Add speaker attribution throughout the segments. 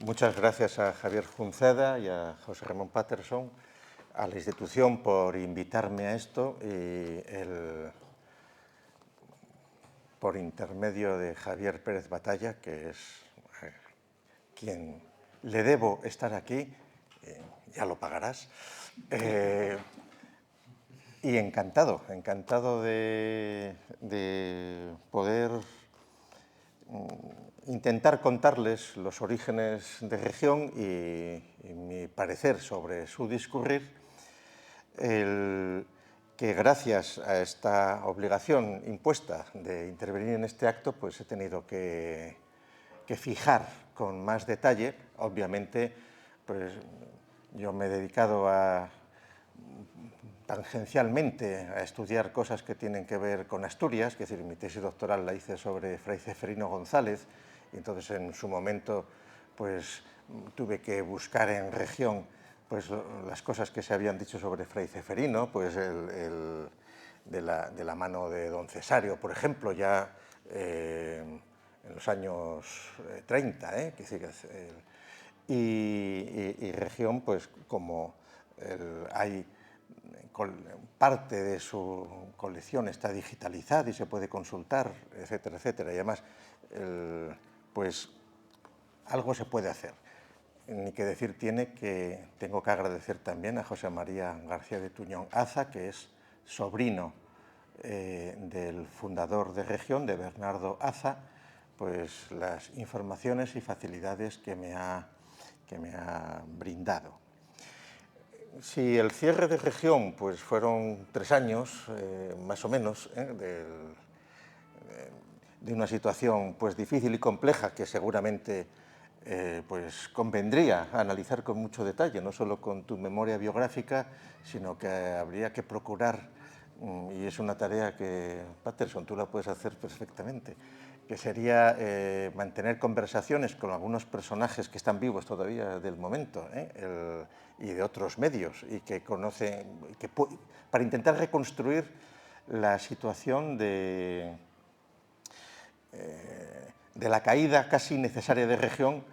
Speaker 1: Muchas gracias a Javier Junceda y a José Ramón Patterson, a la institución por invitarme a esto y por intermedio de Javier Pérez Batalla, que es quien le debo estar aquí, ya lo pagarás. Y encantado de poder intentar contarles los orígenes de Región y mi parecer sobre su discurrir, que gracias a esta obligación impuesta de intervenir en este acto, pues he tenido que fijar con más detalle. Obviamente, pues yo me he dedicado tangencialmente a estudiar cosas que tienen que ver con Asturias, es decir, mi tesis doctoral la hice sobre Fray Ceferino González, y entonces en su momento pues tuve que buscar en Región pues las cosas que se habían dicho sobre Fray Ceferino, pues de la mano de don Cesario, por ejemplo, ya en los años 30, y Región, pues como hay parte de su colección está digitalizada y se puede consultar, etcétera, etcétera, y además, pues algo se puede hacer. Ni que decir tiene que tengo que agradecer también a José María García de Tuñón Aza, que es sobrino del fundador de Región, de Bernardo Aza, pues las informaciones y facilidades que me ha brindado. Si el cierre de Región pues fueron 3 años, más o menos, de una situación pues difícil y compleja que seguramente pues convendría analizar con mucho detalle, no solo con tu memoria biográfica, sino que habría que procurar, y es una tarea que, Patterson, tú la puedes hacer perfectamente, que sería mantener conversaciones con algunos personajes que están vivos todavía del momento y de otros medios, y que conocen, para intentar reconstruir la situación de la caída casi necesaria de Región,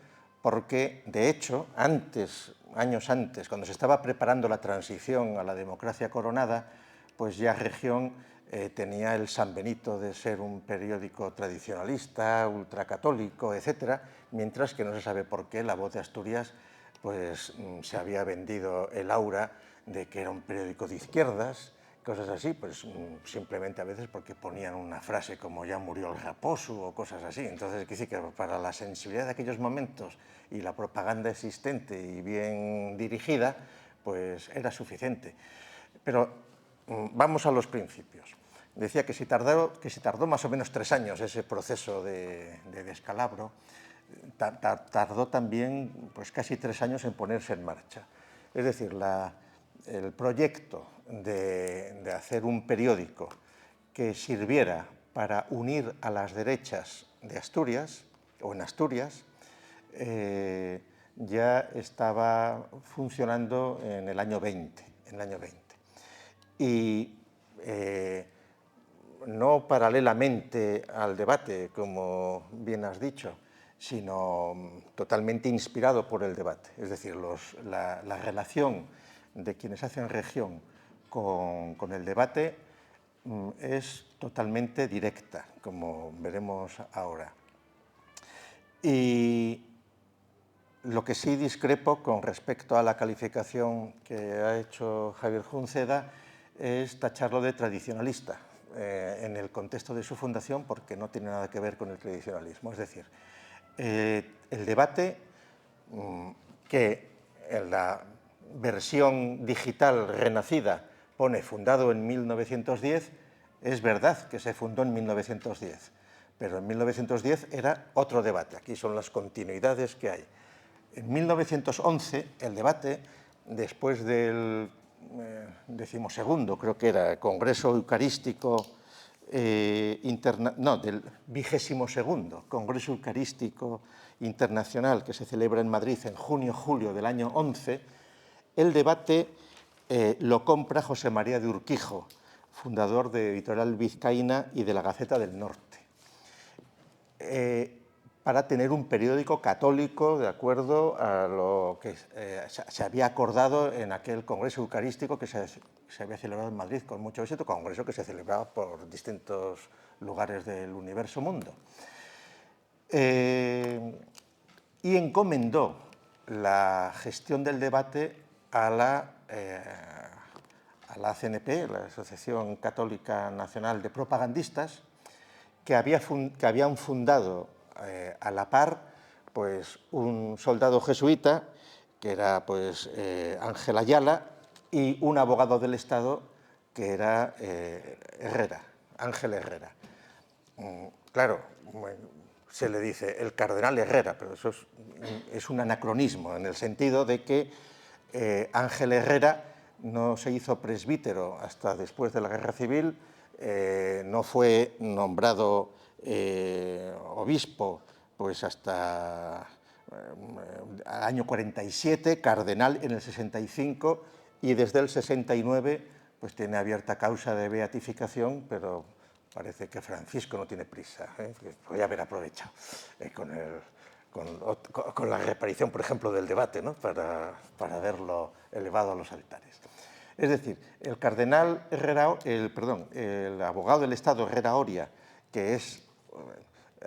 Speaker 1: porque, de hecho, años antes, cuando se estaba preparando la transición a la democracia coronada, pues ya Región tenía el San Benito de ser un periódico tradicionalista, ultracatólico, etcétera, mientras que no se sabe por qué La Voz de Asturias pues se había vendido el aura de que era un periódico de izquierdas, cosas así, pues simplemente a veces porque ponían una frase como ya murió el raposo o cosas así. Entonces, que para la sensibilidad de aquellos momentos y la propaganda existente y bien dirigida, pues era suficiente. Pero vamos a los principios. Decía que si tardó más o menos 3 años ese proceso de descalabro, tardó también pues casi 3 años en ponerse en marcha. Es decir, el proyecto de hacer un periódico que sirviera para unir a las derechas de Asturias, o en Asturias, ya estaba funcionando en el año 20. Y no paralelamente al debate, como bien has dicho, sino totalmente inspirado por el debate. Es decir, la relación de quienes hacen Región con el debate es totalmente directa, como veremos ahora. Y lo que sí discrepo con respecto a la calificación que ha hecho Javier Junceda es tacharlo de tradicionalista en el contexto de su fundación, porque no tiene nada que ver con el tradicionalismo. Es decir, el debate que en la versión digital renacida pone fundado en 1910, es verdad que se fundó en 1910, pero en 1910 era otro debate. Aquí son las continuidades que hay. En 1911, el debate, después del 12º, creo que era, Congreso Eucarístico, del 22º Congreso Eucarístico Internacional, que se celebra en Madrid en junio-julio del año 11, el debate lo compra José María de Urquijo, fundador de Editorial Vizcaína y de la Gaceta del Norte. para tener un periódico católico de acuerdo a lo que se había acordado en aquel Congreso Eucarístico que se había celebrado en Madrid con mucho éxito, congreso que se celebraba por distintos lugares del universo mundo. Y encomendó la gestión del debate a la ACNP, la Asociación Católica Nacional de Propagandistas, que habían fundado a la par pues, un soldado jesuita, que era pues, Ángel Ayala, y un abogado del Estado, que era Herrera, Ángel Herrera. Claro, se le dice el cardenal Herrera, pero eso es un anacronismo, en el sentido de que Ángel Herrera no se hizo presbítero hasta después de la Guerra Civil, no fue nombrado obispo pues hasta el año 47, cardenal en el 65 y desde el 69 pues tiene abierta causa de beatificación, pero parece que Francisco no tiene prisa, que podría haber aprovechado con la reaparición, por ejemplo, del debate, ¿no? para verlo elevado a los altares. Es decir, el cardenal Herrera, el abogado del Estado Herrera Oria, que es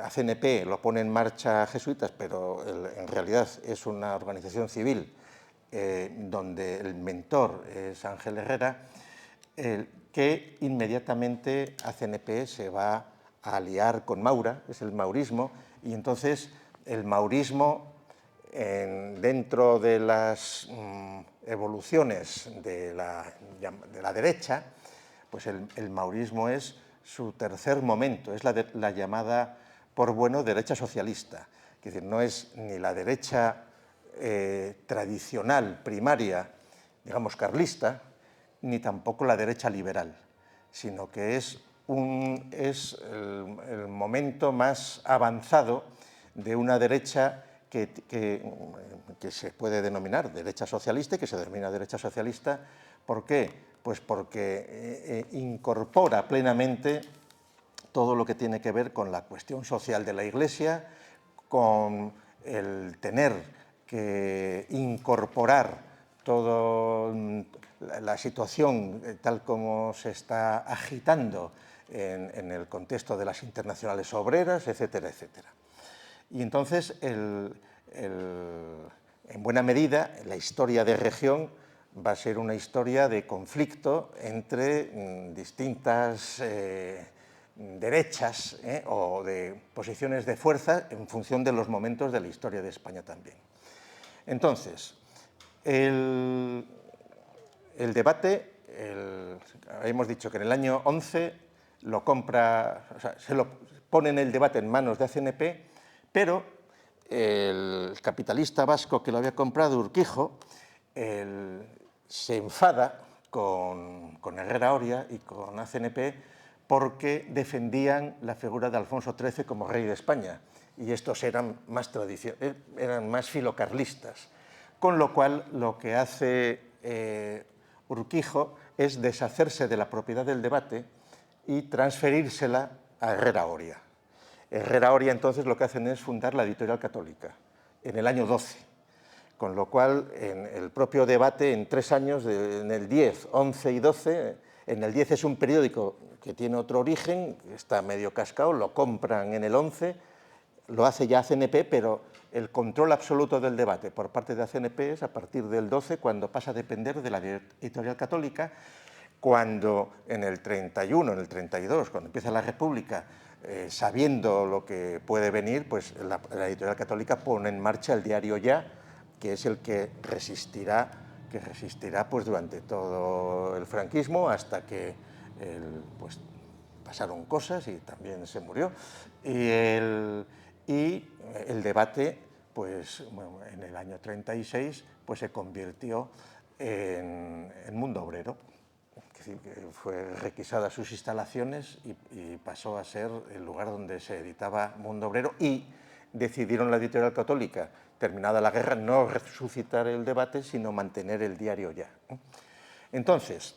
Speaker 1: ACNP, lo pone en marcha jesuitas, pero en realidad es una organización civil donde el mentor es Ángel Herrera, que inmediatamente ACNP se va a aliar con Maura, es el maurismo, y entonces el maurismo, dentro de las evoluciones de la derecha, pues el maurismo es su tercer momento, es la llamada, por bueno, derecha socialista. Es decir, no es ni la derecha tradicional, primaria, digamos, carlista, ni tampoco la derecha liberal, sino que es el momento más avanzado de una derecha que se puede denominar derecha socialista y que se denomina derecha socialista. ¿Por qué? Pues porque incorpora plenamente todo lo que tiene que ver con la cuestión social de la Iglesia, con el tener que incorporar toda la situación tal como se está agitando en el contexto de las internacionales obreras, etcétera, etcétera. Y entonces, en buena medida, la historia de región va a ser una historia de conflicto entre distintas derechas o de posiciones de fuerza en función de los momentos de la historia de España también. Entonces, el debate, hemos dicho que en el año 11 lo compra, o sea, se lo pone el debate en manos de ACNP, pero el capitalista vasco que lo había comprado, Urquijo, se enfada con Herrera Oria y con ACNP porque defendían la figura de Alfonso XIII como rey de España, y estos eran más filocarlistas. Con lo cual, lo que hace Urquijo es deshacerse de la propiedad del debate y transferírsela a Herrera Oria. Herrera Oria, entonces, lo que hacen es fundar la Editorial Católica en el año 12, con lo cual, en el propio debate, en 3 años, en el 10, 11 y 12, en el 10 es un periódico que tiene otro origen, está medio cascado, lo compran en el 11, lo hace ya ACNP, pero el control absoluto del debate por parte de ACNP es a partir del 12, cuando pasa a depender de la Editorial Católica, cuando en el 31, en el 32, cuando empieza la República, sabiendo lo que puede venir, pues la Editorial Católica pone en marcha el diario Ya, que es el que resistirá pues, durante todo el franquismo, hasta que pues, pasaron cosas y también se murió. Y el debate, pues, bueno, en el año 36, pues, se convirtió en Mundo Obrero. Es decir, que fue requisada sus instalaciones y pasó a ser el lugar donde se editaba Mundo Obrero, y decidieron la Editorial Católica, terminada la guerra, no resucitar el debate, sino mantener el diario Ya. Entonces,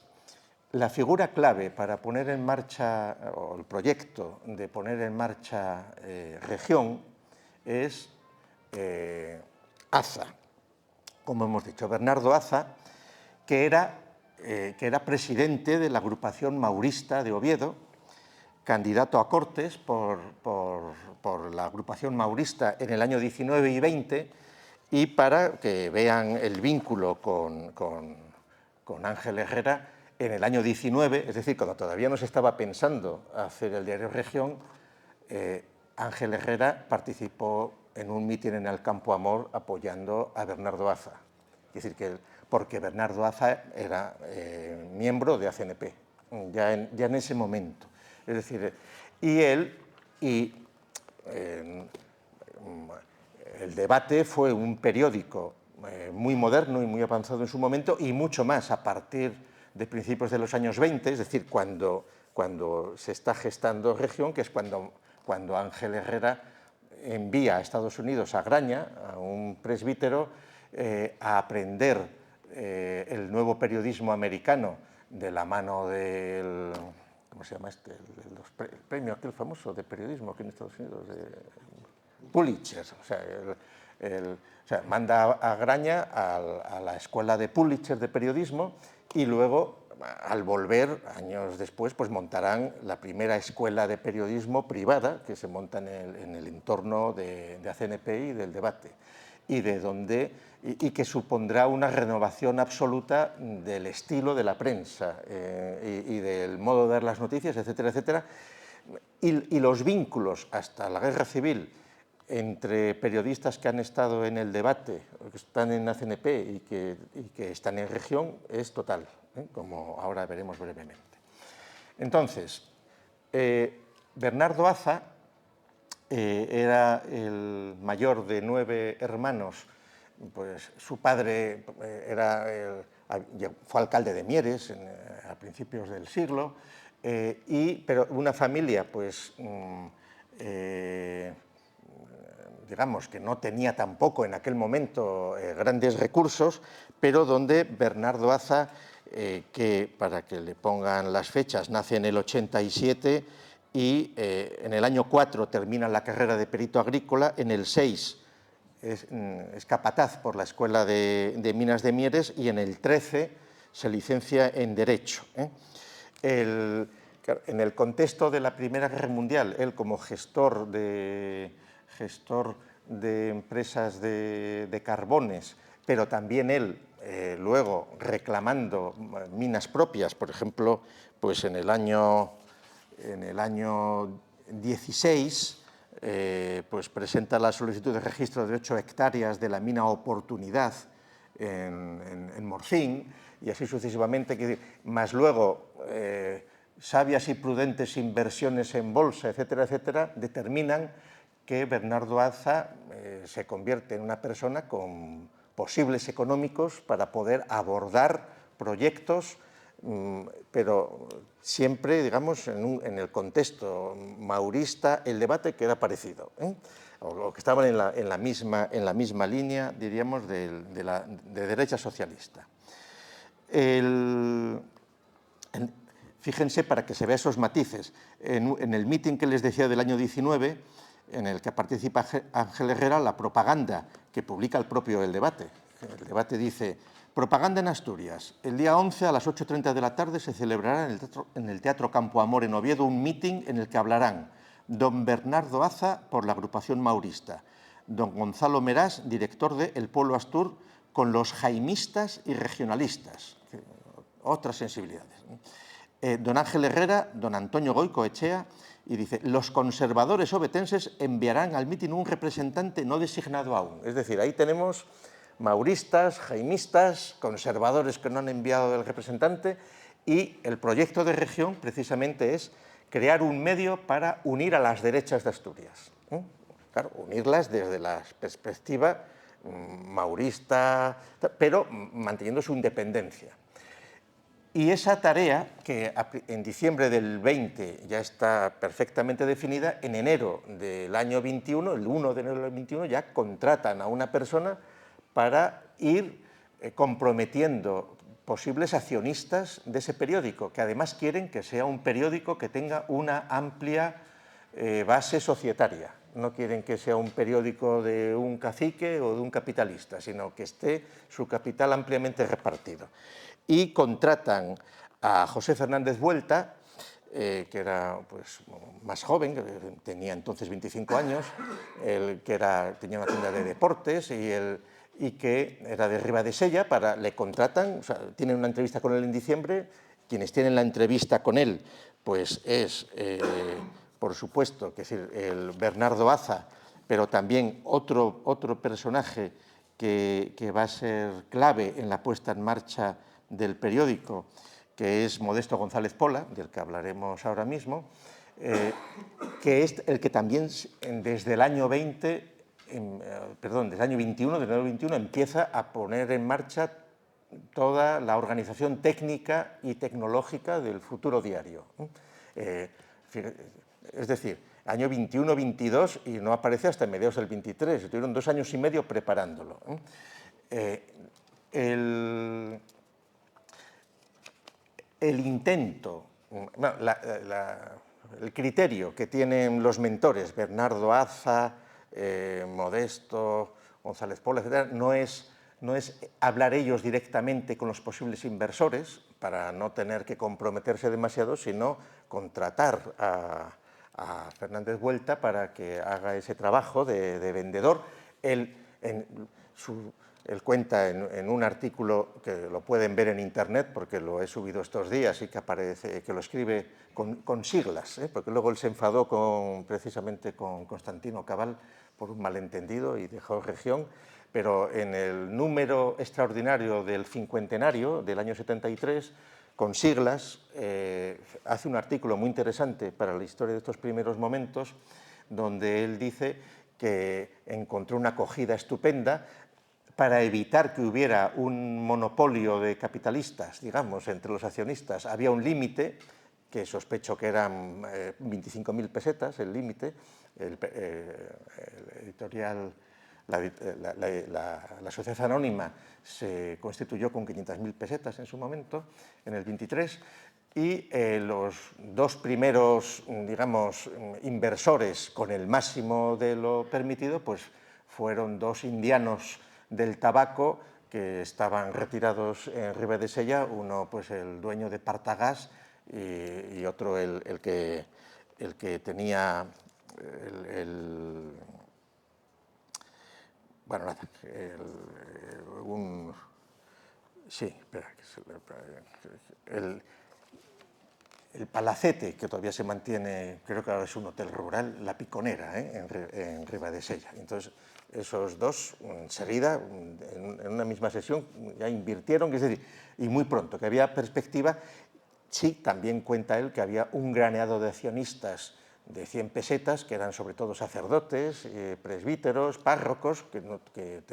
Speaker 1: la figura clave para poner en marcha, o el proyecto de poner en marcha Región, es Aza, como hemos dicho, Bernardo Aza, que era presidente de la agrupación maurista de Oviedo, candidato a Cortes por la agrupación maurista en el año 19 y 20, y para que vean el vínculo con Ángel Herrera, en el año 19, es decir, cuando todavía no se estaba pensando hacer el diario Región, Ángel Herrera participó en un mitin en el Campo Amor apoyando a Bernardo Aza. Es decir, porque Bernardo Aza era miembro de ACNP, ya en ese momento. Es decir, el Debate fue un periódico muy moderno y muy avanzado en su momento, y mucho más a partir de principios de los años 20, es decir, cuando se está gestando Región, que es cuando Ángel Herrera envía a Estados Unidos a Graña, a un presbítero, a aprender el nuevo periodismo americano de la mano del... ¿Cómo se llama este? El premio aquel famoso de periodismo aquí en Estados Unidos, Pulitzer. O sea, manda a Graña a la escuela de Pulitzer de periodismo, y luego, al volver, años después, pues montarán la primera escuela de periodismo privada que se monta en el entorno de ACNP y del Debate, y que supondrá una renovación absoluta del estilo de la prensa y del modo de dar las noticias, etcétera, etcétera. Y los vínculos hasta la Guerra Civil entre periodistas que han estado en el Debate, que están en ACNP y que están en Región, es total, como ahora veremos brevemente. Entonces, Bernardo Aza era el mayor de 9 hermanos. Pues su padre fue alcalde de Mieres a principios del siglo, pero una familia, pues, digamos que no tenía tampoco en aquel momento grandes recursos, pero donde Bernardo Aza, que para que le pongan las fechas, nace en el 87 y en el año 4 termina la carrera de perito agrícola, en el 6 es capataz por la Escuela de Minas de Mieres, y en el 13 se licencia en Derecho. En el contexto de la Primera Guerra Mundial, él como gestor de empresas de carbones, pero también él luego reclamando minas propias, por ejemplo, pues en el año 16, pues presenta la solicitud de registro de 8 hectáreas de la mina Oportunidad en Morcín, y así sucesivamente, más luego sabias y prudentes inversiones en bolsa, etcétera, etcétera, determinan que Bernardo Aza se convierte en una persona con posibles económicos para poder abordar proyectos, pero siempre, digamos, en el contexto maurista, el Debate que era parecido, o que estaban en la misma línea, diríamos, de derecha socialista. Fíjense, para que se vea esos matices, en el mitin que les decía del año 19, en el que participa Ángel Herrera, la propaganda que publica el propio El Debate. El Debate dice: propaganda en Asturias. El día 11 a las 8:30 de la tarde se celebrará en el Teatro Campo Amor en Oviedo un mitin en el que hablarán don Bernardo Aza por la agrupación maurista, don Gonzalo Meras, director de El Pueblo Astur, con los jaimistas y regionalistas, otras sensibilidades. Don Ángel Herrera, don Antonio Goicoechea, y dice: los conservadores ovetenses enviarán al mitin un representante no designado aún. Es decir, ahí tenemos mauristas, jaimistas, conservadores que no han enviado el representante, y el proyecto de Región precisamente es crear un medio para unir a las derechas de Asturias. Claro, unirlas desde la perspectiva maurista, pero manteniendo su independencia. Y esa tarea, que en diciembre del 20 ya está perfectamente definida, en enero del año 21, el 1 de enero del 21, ya contratan a una persona para ir comprometiendo posibles accionistas de ese periódico, que además quieren que sea un periódico que tenga una amplia base societaria. no quieren que sea un periódico de un cacique o de un capitalista, sino que esté su capital ampliamente repartido. Y contratan a José Fernández Vuelta, que era pues, más joven, que tenía entonces 25 años, tenía una tienda de deportes y que era de Ribadesella, le contratan, o sea, tienen una entrevista con él en diciembre. Quienes tienen la entrevista con él pues es, por supuesto, que es el Bernardo Aza, pero también otro personaje que va a ser clave en la puesta en marcha del periódico, que es Modesto González Pola, del que hablaremos ahora mismo, que es el que también desde el año 20, desde el año 21, desde el año 21, empieza a poner en marcha toda la organización técnica y tecnológica del futuro diario. Es decir, año 21-22 y no aparece hasta mediados del 23, estuvieron 2 años y medio preparándolo. El intento, el criterio que tienen los mentores, Bernardo Aza, Modesto, González Pola, etc., no es hablar ellos directamente con los posibles inversores para no tener que comprometerse demasiado, sino contratar a Fernández Vuelta para que haga ese trabajo de vendedor. Él cuenta en un artículo que lo pueden ver en internet porque lo he subido estos días y que lo escribe con siglas, porque luego él se enfadó precisamente con Constantino Cabal por un malentendido y dejó Región, pero en el número extraordinario del cincuentenario del año 73, con siglas, hace un artículo muy interesante para la historia de estos primeros momentos, donde él dice que encontró una acogida estupenda para evitar que hubiera un monopolio de capitalistas, digamos, entre los accionistas. Había un límite, que sospecho que eran 25.000 pesetas, el límite. El editorial, la sociedad anónima se constituyó con 500.000 pesetas en su momento, en el 23, y los 2 primeros, digamos, inversores con el máximo de lo permitido, pues fueron 2 indianos del tabaco que estaban retirados en Ribadesella, uno pues el dueño de Partagás y otro el que tenía bueno, nada, el Palacete, que todavía se mantiene, creo que ahora es un hotel rural, La Piconera, en Ribadesella. Entonces, esos dos, enseguida, en una misma sesión, ya invirtieron, es decir, y muy pronto, que había perspectiva. Sí, también cuenta él que había un graneado de accionistas de 100 pesetas, que eran sobre todo sacerdotes, presbíteros, párrocos, que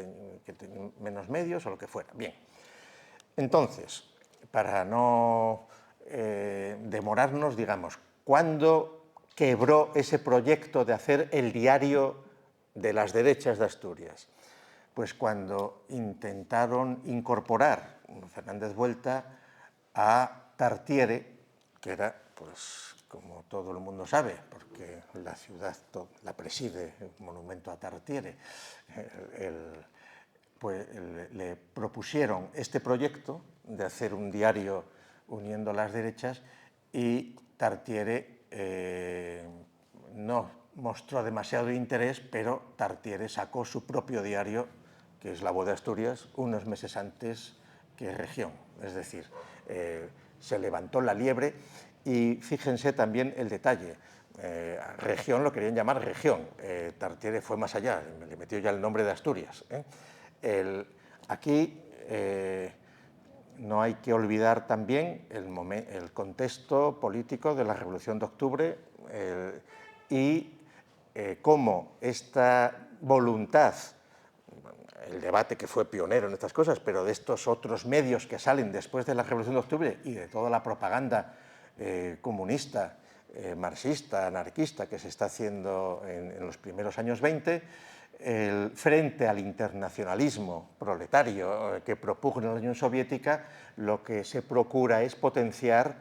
Speaker 1: tenían menos medios o lo que fuera. Bien, entonces, para no demorarnos, digamos, ¿cuándo quebró ese proyecto de hacer el diario de las derechas de Asturias? Pues cuando intentaron incorporar Fernández Vuelta a Tartiere, que era, pues, como todo el mundo sabe, porque la ciudad la preside el monumento a Tartiere, pues le propusieron este proyecto de hacer un diario uniendo las derechas y Tartiere no mostró demasiado interés, pero Tartiere sacó su propio diario, que es La Voz de Asturias, unos meses antes que Región. Es decir, se levantó la liebre y fíjense también el detalle. Región lo querían llamar Región, Tartiere fue más allá, le metió ya el nombre de Asturias. Aquí no hay que olvidar también el contexto político de la Revolución de Octubre y cómo esta voluntad, el debate que fue pionero en estas cosas, pero de estos otros medios que salen después de la Revolución de Octubre y de toda la propaganda comunista, marxista, anarquista que se está haciendo en los primeros años 20, frente al internacionalismo proletario que propugna la Unión Soviética, lo que se procura es potenciar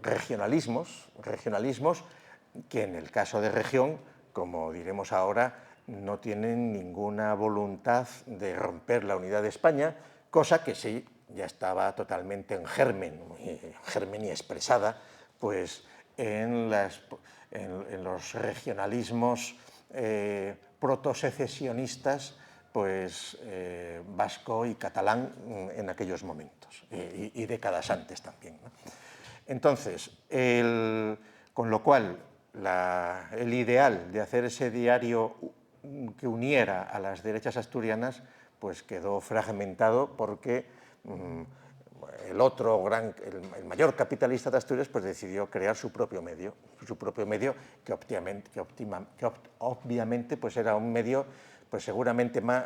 Speaker 1: regionalismos que en el caso de Región, como diremos ahora, no tienen ninguna voluntad de romper la unidad de España, cosa que sí ya estaba totalmente en germen y expresada pues, en los regionalismos protosecesionistas pues, vasco y catalán en aquellos momentos, y décadas antes también, ¿no? Entonces, con lo cual, el ideal de hacer ese diario que uniera a las derechas asturianas, pues quedó fragmentado porque el mayor capitalista de Asturias, pues decidió crear su propio medio que obviamente pues era un medio, pues seguramente más,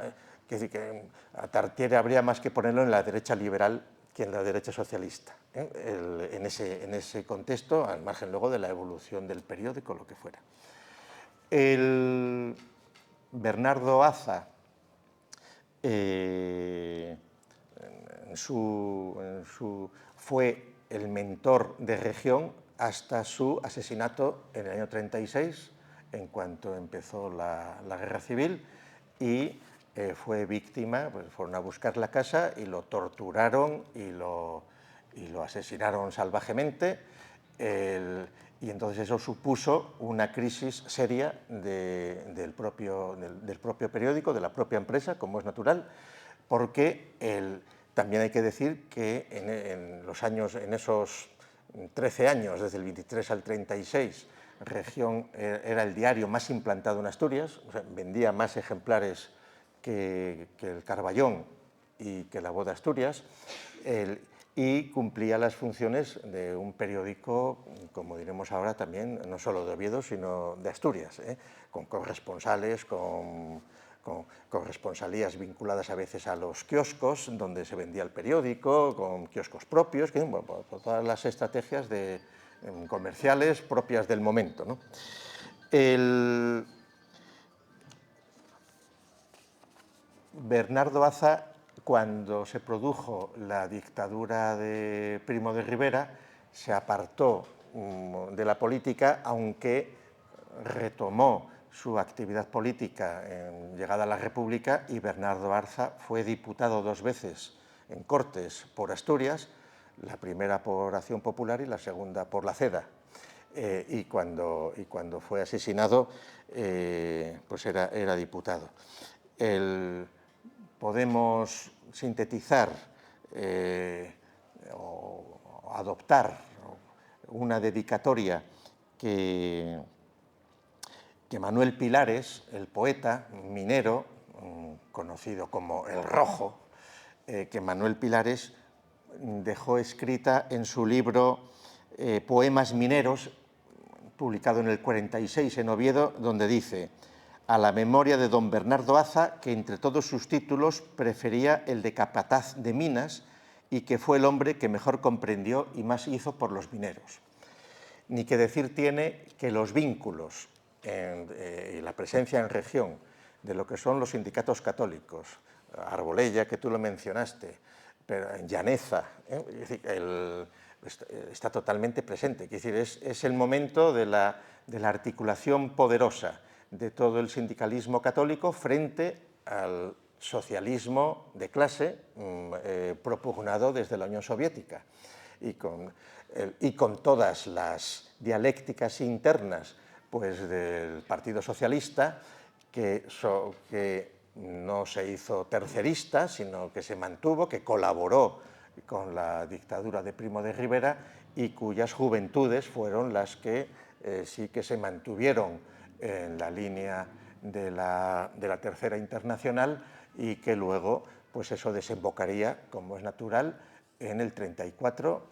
Speaker 1: que a Tartiere habría más que ponerlo en la derecha liberal que en la derecha socialista, en ese contexto, al margen luego de la evolución del periódico, lo que fuera. Bernardo Aza, fue el mentor de Región hasta su asesinato en el año 36, en cuanto empezó la Guerra Civil, y fue víctima, pues fueron a buscar la casa y lo torturaron y lo asesinaron salvajemente, y entonces eso supuso una crisis seria del propio periódico, de la propia empresa, como es natural, porque también hay que decir que en esos 13 años, desde el 23 al 36, Región era el diario más implantado en Asturias, o sea, vendía más ejemplares que el Carballón y que la Voz de Asturias, y cumplía las funciones de un periódico, como diremos ahora también, no solo de Oviedo, sino de Asturias, con corresponsales, con corresponsalías vinculadas a veces a los kioscos donde se vendía el periódico, con kioscos propios, por todas las estrategias comerciales propias del momento, ¿no? Bernardo Aza, cuando se produjo la dictadura de Primo de Rivera, se apartó de la política, aunque retomó su actividad política en llegada a la República, y Bernardo Aza fue diputado 2 veces en Cortes por Asturias, la primera por Acción Popular y la segunda por la CEDA. Y cuando fue asesinado, pues era diputado. Podemos sintetizar o adoptar una dedicatoria que Manuel Pilares, el poeta minero, conocido como El Rojo, que Manuel Pilares dejó escrita en su libro Poemas mineros, publicado en el 46 en Oviedo, donde dice: a la memoria de don Bernardo Aza, que entre todos sus títulos prefería el de capataz de minas y que fue el hombre que mejor comprendió y más hizo por los mineros. Ni que decir tiene que los vínculos y la presencia en Región de lo que son los sindicatos católicos, Arbolella, que tú lo mencionaste, pero en Llaneza, es decir, está totalmente presente. Es decir, es el momento de la articulación poderosa de todo el sindicalismo católico frente al socialismo de clase propugnado desde la Unión Soviética, y con todas las dialécticas internas pues, del Partido Socialista, que no se hizo tercerista, sino que se mantuvo, que colaboró con la dictadura de Primo de Rivera y cuyas juventudes fueron las que sí que se mantuvieron en la línea de la Tercera Internacional, y que luego pues eso desembocaría, como es natural, en el 34,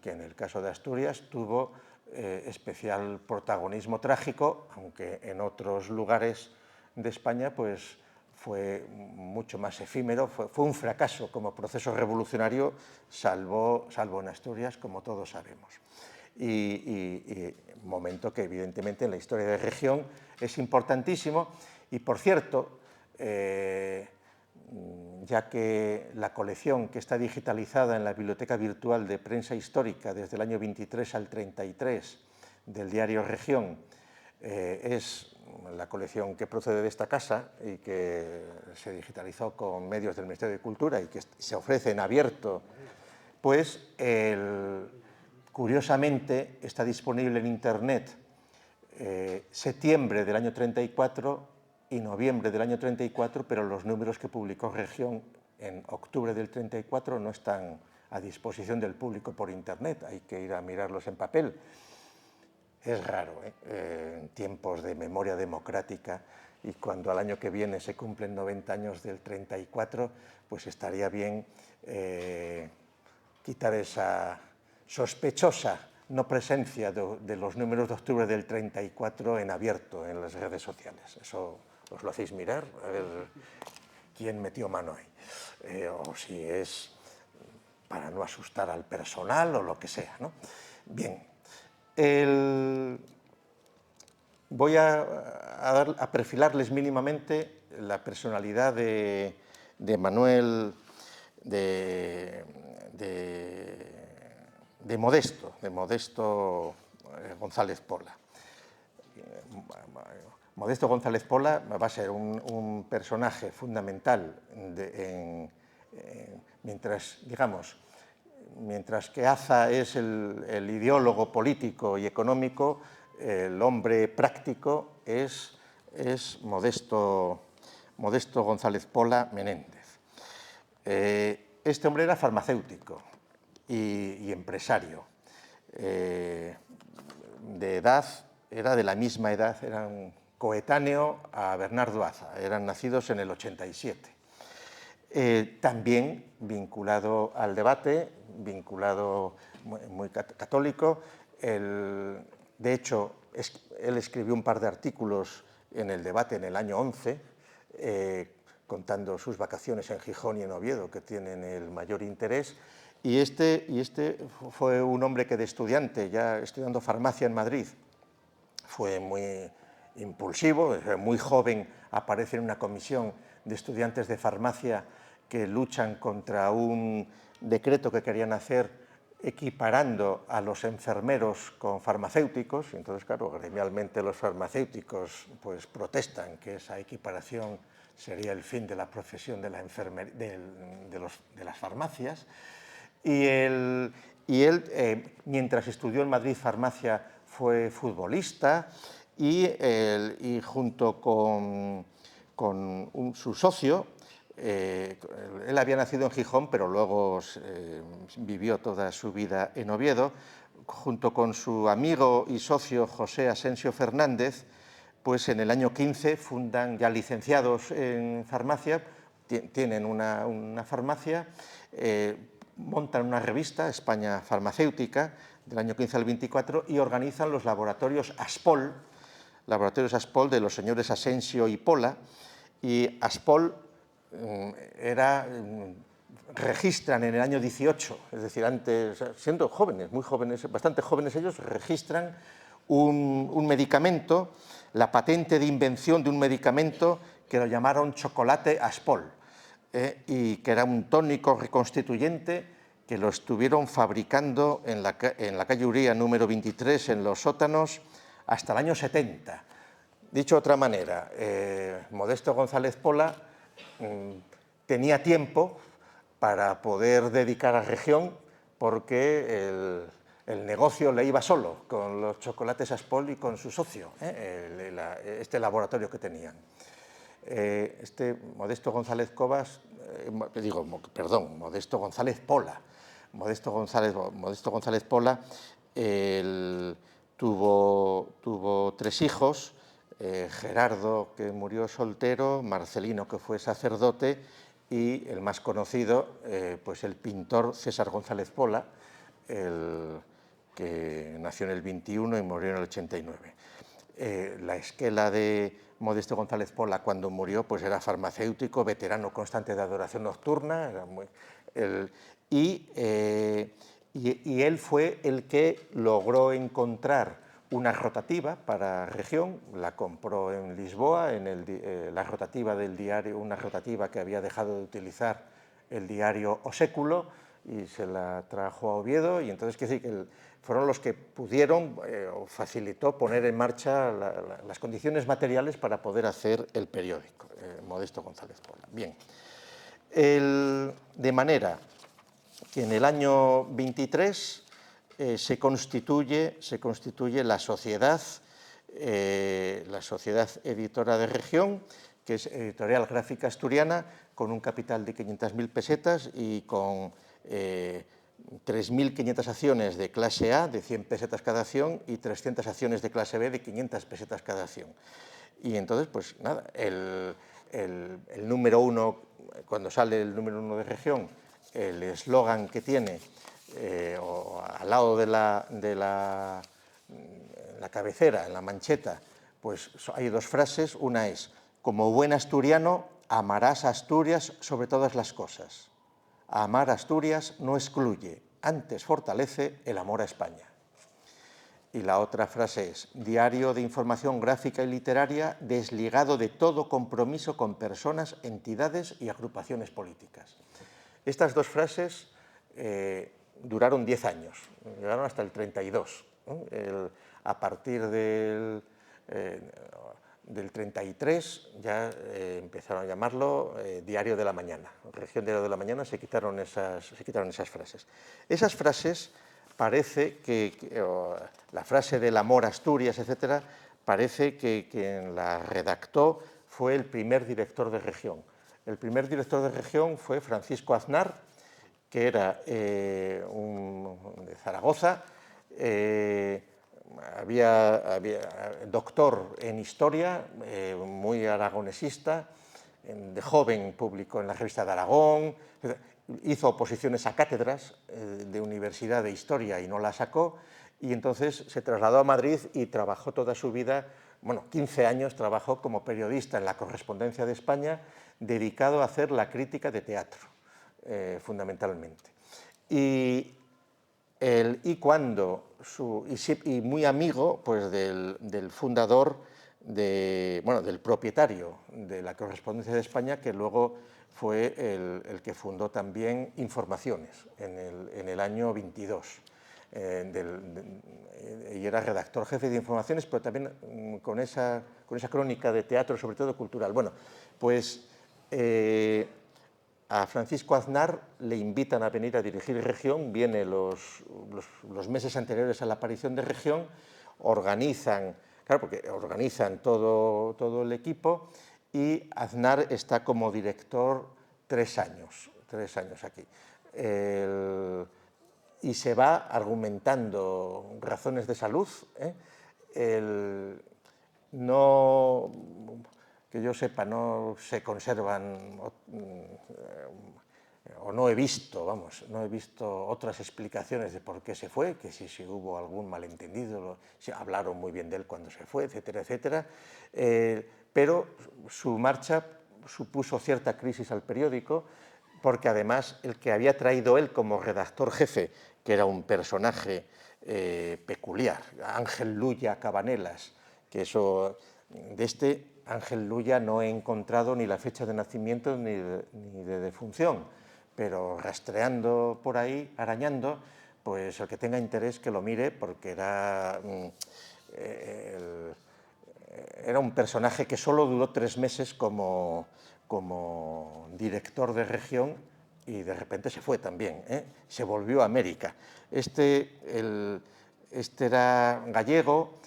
Speaker 1: que en el caso de Asturias tuvo especial protagonismo trágico, aunque en otros lugares de España pues fue mucho más efímero, fue un fracaso como proceso revolucionario, salvo en Asturias, como todos sabemos. Y momento que evidentemente en la historia de Región es importantísimo. Y por cierto, ya que la colección que está digitalizada en la Biblioteca Virtual de Prensa Histórica desde el año 23 al 33 del diario Región Es la colección que procede de esta casa y que se digitalizó con medios del Ministerio de Cultura y que se ofrece en abierto, pues curiosamente está disponible en Internet septiembre del año 34 y noviembre del año 34, pero los números que publicó Región en octubre del 34 no están a disposición del público por Internet, hay que ir a mirarlos en papel. Es raro, en tiempos de memoria democrática, y cuando al año que viene se cumplen 90 años del 34, pues estaría bien quitar esa sospechosa no presencia de los números de octubre del 34 en abierto en las redes sociales. Eso os lo hacéis mirar, a ver quién metió mano ahí, o si es para no asustar al personal o lo que sea, ¿no? Bien, voy a perfilarles mínimamente la personalidad de Manuel, de Modesto González Pola. Modesto González Pola va a ser un personaje fundamental mientras que Aza es el ideólogo político y económico, el hombre práctico es Modesto González Pola Menéndez. Este hombre era farmacéutico y empresario. De edad, era de la misma edad, eran coetáneo a Bernardo Aza, eran nacidos en el 87. También vinculado al debate, vinculado muy católico. De hecho, él escribió un par de artículos en el debate en el año 11, contando sus vacaciones en Gijón y en Oviedo, que tienen el mayor interés. Y este fue un hombre que de estudiante, ya estudiando farmacia en Madrid, fue muy impulsivo, muy joven, aparece en una comisión de estudiantes de farmacia que luchan contra un decreto que querían hacer equiparando a los enfermeros con farmacéuticos. Y entonces, claro, gremialmente los farmacéuticos pues protestan que esa equiparación sería el fin de la profesión de las farmacias. Y él, mientras estudió en Madrid farmacia, fue futbolista y junto con su socio, él había nacido en Gijón, pero luego vivió toda su vida en Oviedo, junto con su amigo y socio José Asensio Fernández, pues en el año 15 fundan, ya licenciados en farmacia, tienen una farmacia, montan una revista, España Farmacéutica, del año 15 al 24, y organizan los laboratorios Aspol de los señores Asensio y Pola, y Aspol registran en el año 18, es decir, antes, siendo jóvenes, muy jóvenes, bastante jóvenes ellos, registran un medicamento, la patente de invención de un medicamento que lo llamaron chocolate Aspol, y que era un tónico reconstituyente que lo estuvieron fabricando en la calle Uría número 23 en los sótanos hasta el año 70. Dicho de otra manera, Modesto González Pola tenía tiempo para poder dedicar a Región porque el negocio le iba solo con los chocolates Aspol y con su socio, este laboratorio que tenían. Modesto González Pola. Modesto González Pola tuvo 3 hijos, Gerardo, que murió soltero, Marcelino, que fue sacerdote, y el más conocido, pues el pintor César González Pola, que nació en el 21 y murió en el 89. La esquela de Modesto González Pola cuando murió pues era farmacéutico, veterano constante de adoración nocturna, y él fue el que logró encontrar una rotativa para Región, la compró en Lisboa, la rotativa del diario, una rotativa que había dejado de utilizar el diario O Século, y se la trajo a Oviedo, y entonces quiere decir que fueron los que pudieron o facilitó poner en marcha las condiciones materiales para poder hacer el periódico, Modesto González Pola. Bien, de manera que en el año 23 se constituye la sociedad editora de región, que es Editorial Gráfica Asturiana, con un capital de 500.000 pesetas y con 3.500 acciones de clase A, de 100 pesetas cada acción, y 300 acciones de clase B, de 500 pesetas cada acción. Y entonces, pues nada, el número uno, cuando sale el número uno de región, el eslogan que tiene, al lado de la cabecera, en la mancheta, pues hay dos frases. Una es: como buen asturiano, amarás a Asturias sobre todas las cosas. Amar a Asturias no excluye, antes fortalece el amor a España. Y la otra frase es: diario de información gráfica y literaria desligado de todo compromiso con personas, entidades y agrupaciones políticas. Estas dos frases duraron 10 años, llegaron hasta el 32. A partir del 33 ya empezaron a llamarlo Diario de la Mañana. Región Diario de la Mañana se quitaron esas frases. Esas frases parece que la frase del amor a Asturias, etcétera, parece que quien la redactó fue el primer director de región. El primer director de región fue Francisco Aznar, que era de Zaragoza, doctor en historia, muy aragonesista. De joven publicó en la Revista de Aragón, hizo oposiciones a cátedras de Universidad de Historia y no la sacó, y entonces se trasladó a Madrid y trabajó toda su vida, 15 años trabajó como periodista en la Correspondencia de España, dedicado a hacer la crítica de teatro, fundamentalmente. Y muy amigo, pues, del fundador, del propietario de la Correspondencia de España, que luego fue el que fundó también Informaciones en el año 22. Y era redactor jefe de Informaciones, pero también con esa crónica de teatro, sobre todo cultural. Bueno, pues a Francisco Aznar le invitan a venir a dirigir región, viene los meses anteriores a la aparición de región, organizan todo el equipo, y Aznar está como director 3 años aquí. Y se va argumentando razones de salud. Que yo sepa, no se conservan, o no he visto otras explicaciones de por qué se fue, que si hubo algún malentendido, si hablaron muy bien de él cuando se fue, etcétera, etcétera. Pero su marcha supuso cierta crisis al periódico, porque además el que había traído él como redactor jefe, que era un personaje peculiar, Ángel Luya Cabanelas, que eso, de este Ángel Luya no he encontrado ni la fecha de nacimiento ni de defunción, pero rastreando por ahí, arañando, pues el que tenga interés que lo mire, porque era un personaje que solo duró 3 meses como director de región, y de repente se fue también, se volvió a América. Este era gallego,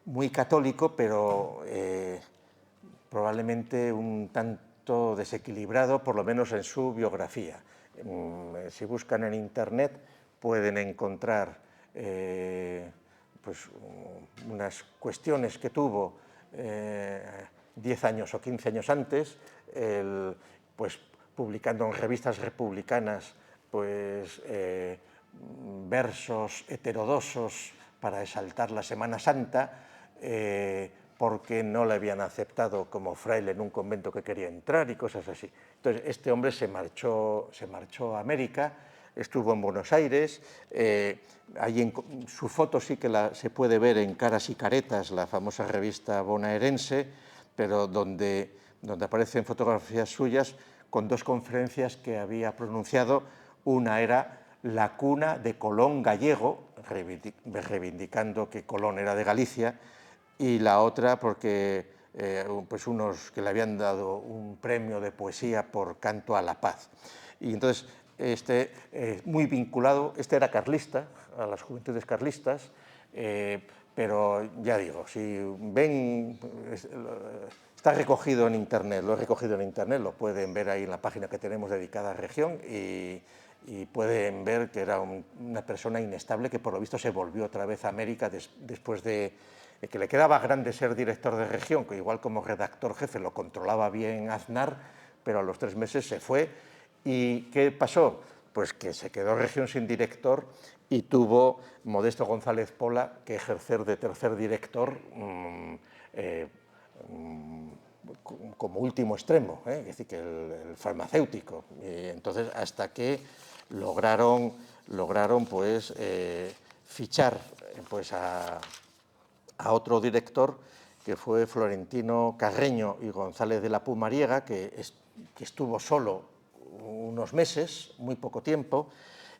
Speaker 1: muy católico, pero probablemente un tanto desequilibrado, por lo menos en su biografía. Si buscan en internet pueden encontrar pues, unas cuestiones que tuvo 10 años o 15 años antes, pues publicando en revistas republicanas pues, versos heterodoxos para exaltar la Semana Santa, porque no le habían aceptado como fraile en un convento que quería entrar y cosas así. Entonces, este hombre se marchó a América, estuvo en Buenos Aires, allí su foto sí que se puede ver en Caras y Caretas, la famosa revista bonaerense, pero donde aparecen fotografías suyas con 2 conferencias que había pronunciado. Una era la cuna de Colón gallego, reivindicando que Colón era de Galicia, y la otra porque pues unos que le habían dado un premio de poesía por Canto a la Paz. Y entonces, muy vinculado, era carlista, a las juventudes carlistas, pero ya digo, si ven, está recogido en internet, lo he recogido en internet, lo pueden ver ahí en la página que tenemos dedicada a región, y pueden ver que era una persona inestable que por lo visto se volvió otra vez a América después de que le quedaba grande ser director de región, que igual como redactor jefe lo controlaba bien Aznar, pero a los 3 meses se fue. ¿Y qué pasó? Pues que se quedó región sin director y tuvo Modesto González Pola que ejercer de tercer director como último extremo, es decir, que el farmacéutico. Y entonces, hasta que lograron pues, fichar pues, a otro director, que fue Florentino Carreño y González de la Pumariega, que estuvo solo unos meses, muy poco tiempo,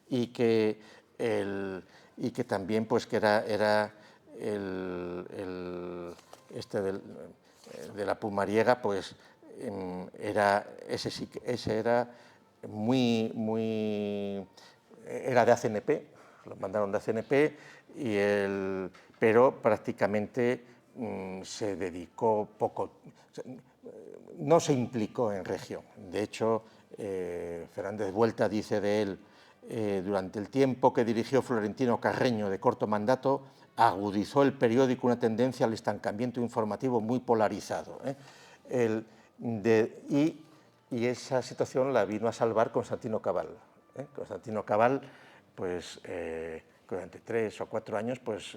Speaker 1: y que también pues, que era de la Pumariega, pues ese era era de ACNP, lo mandaron de ACNP, pero prácticamente se dedicó poco, no se implicó en región. De hecho, Fernández Buelta dice de él: durante el tiempo que dirigió Florentino Carreño, de corto mandato, agudizó el periódico una tendencia al estancamiento informativo muy polarizado. Y esa situación la vino a salvar Constantino Cabal. Constantino Cabal, pues durante 3 o 4 años, pues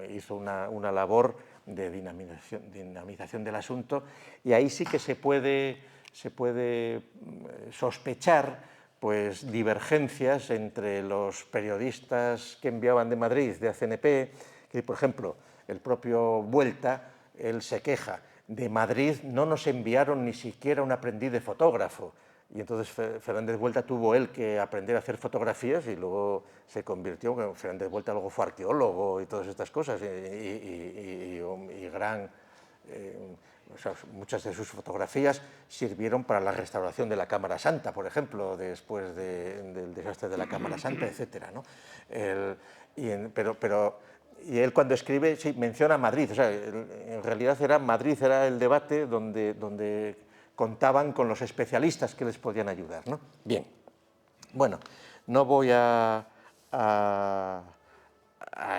Speaker 1: hizo una labor de dinamización del asunto, y ahí sí que se puede sospechar pues divergencias entre los periodistas que enviaban de Madrid, de ACNP, que por ejemplo el propio Vuelta, él se queja: de Madrid no nos enviaron ni siquiera un aprendiz de fotógrafo. Y entonces Fernández Vuelta tuvo él que aprender a hacer fotografías, y luego se convirtió, Fernández Vuelta luego fue arqueólogo y todas estas cosas, y gran... O sea, muchas de sus fotografías sirvieron para la restauración de la Cámara Santa, por ejemplo, después del desastre de la Cámara Santa, etc., ¿no? Y él, cuando escribe, sí, menciona Madrid. O sea, en realidad Madrid era el debate donde contaban con los especialistas que les podían ayudar, ¿no? Bien, bueno, no voy a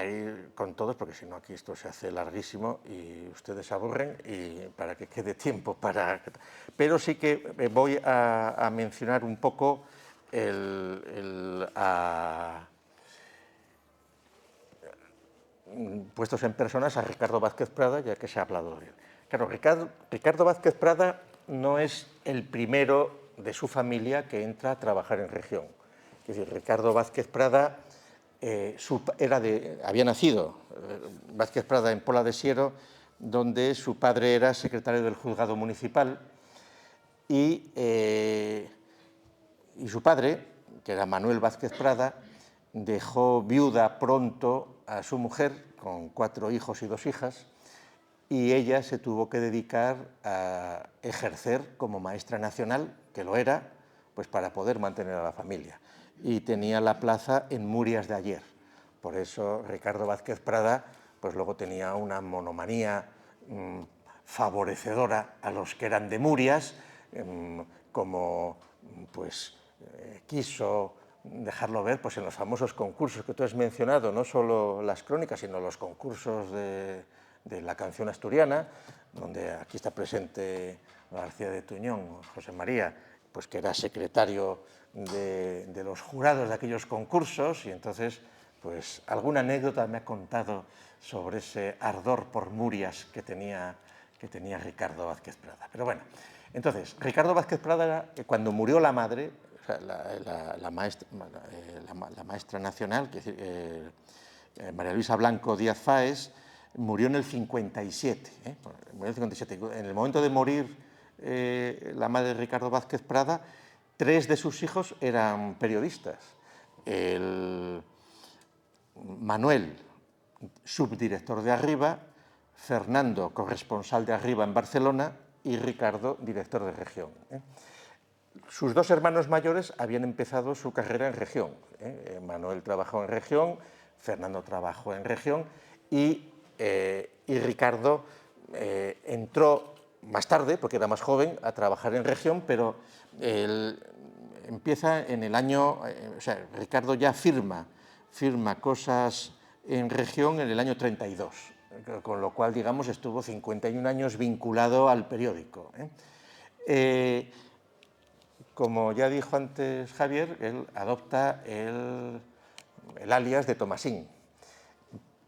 Speaker 1: ir con todos, porque si no aquí esto se hace larguísimo y ustedes se aburren, y para que quede tiempo para... Pero sí que voy a mencionar un poco puestos en personas, a Ricardo Vázquez Prada, ya que se ha hablado de él. Claro, Ricardo Vázquez Prada no es el primero de su familia que entra a trabajar en región. Es decir, Ricardo Vázquez Prada había nacido Vázquez Prada en Pola de Siero, donde su padre era secretario del juzgado municipal, y su padre, que era Manuel Vázquez Prada, dejó viuda pronto a su mujer, con 4 hijos y 2 hijas, y ella se tuvo que dedicar a ejercer como maestra nacional, que lo era, pues para poder mantener a la familia. Y tenía la plaza en Murias de Ayer. Por eso Ricardo Vázquez Prada, pues luego tenía una monomanía favorecedora a los que eran de Murias, como pues quiso dejarlo ver pues en los famosos concursos que tú has mencionado, no solo las crónicas, sino los concursos de la canción asturiana, donde aquí está presente García de Tuñón, José María, pues que era secretario de los jurados de aquellos concursos, y entonces pues alguna anécdota me ha contado sobre ese ardor por Murias que tenía Ricardo Vázquez Prada. Pero bueno, entonces, Ricardo Vázquez Prada, cuando murió la madre, o sea, la maestra nacional, que es María Luisa Blanco Díaz Fáez, murió en el 57. Murió en el 57. En el momento de morir la madre de Ricardo Vázquez Prada, 3 de sus hijos eran periodistas. Manuel, subdirector de Arriba, Fernando, corresponsal de Arriba en Barcelona, y Ricardo, director de región. Sus dos hermanos mayores habían empezado su carrera en región. Manuel trabajó en región, Fernando trabajó en región y Ricardo entró más tarde, porque era más joven, a trabajar en región, pero él empieza en el año, o sea, Ricardo ya firma cosas en región en el año 32, con lo cual, digamos, estuvo 51 años vinculado al periódico. Como ya dijo antes Javier, él adopta el alias de Tomasín.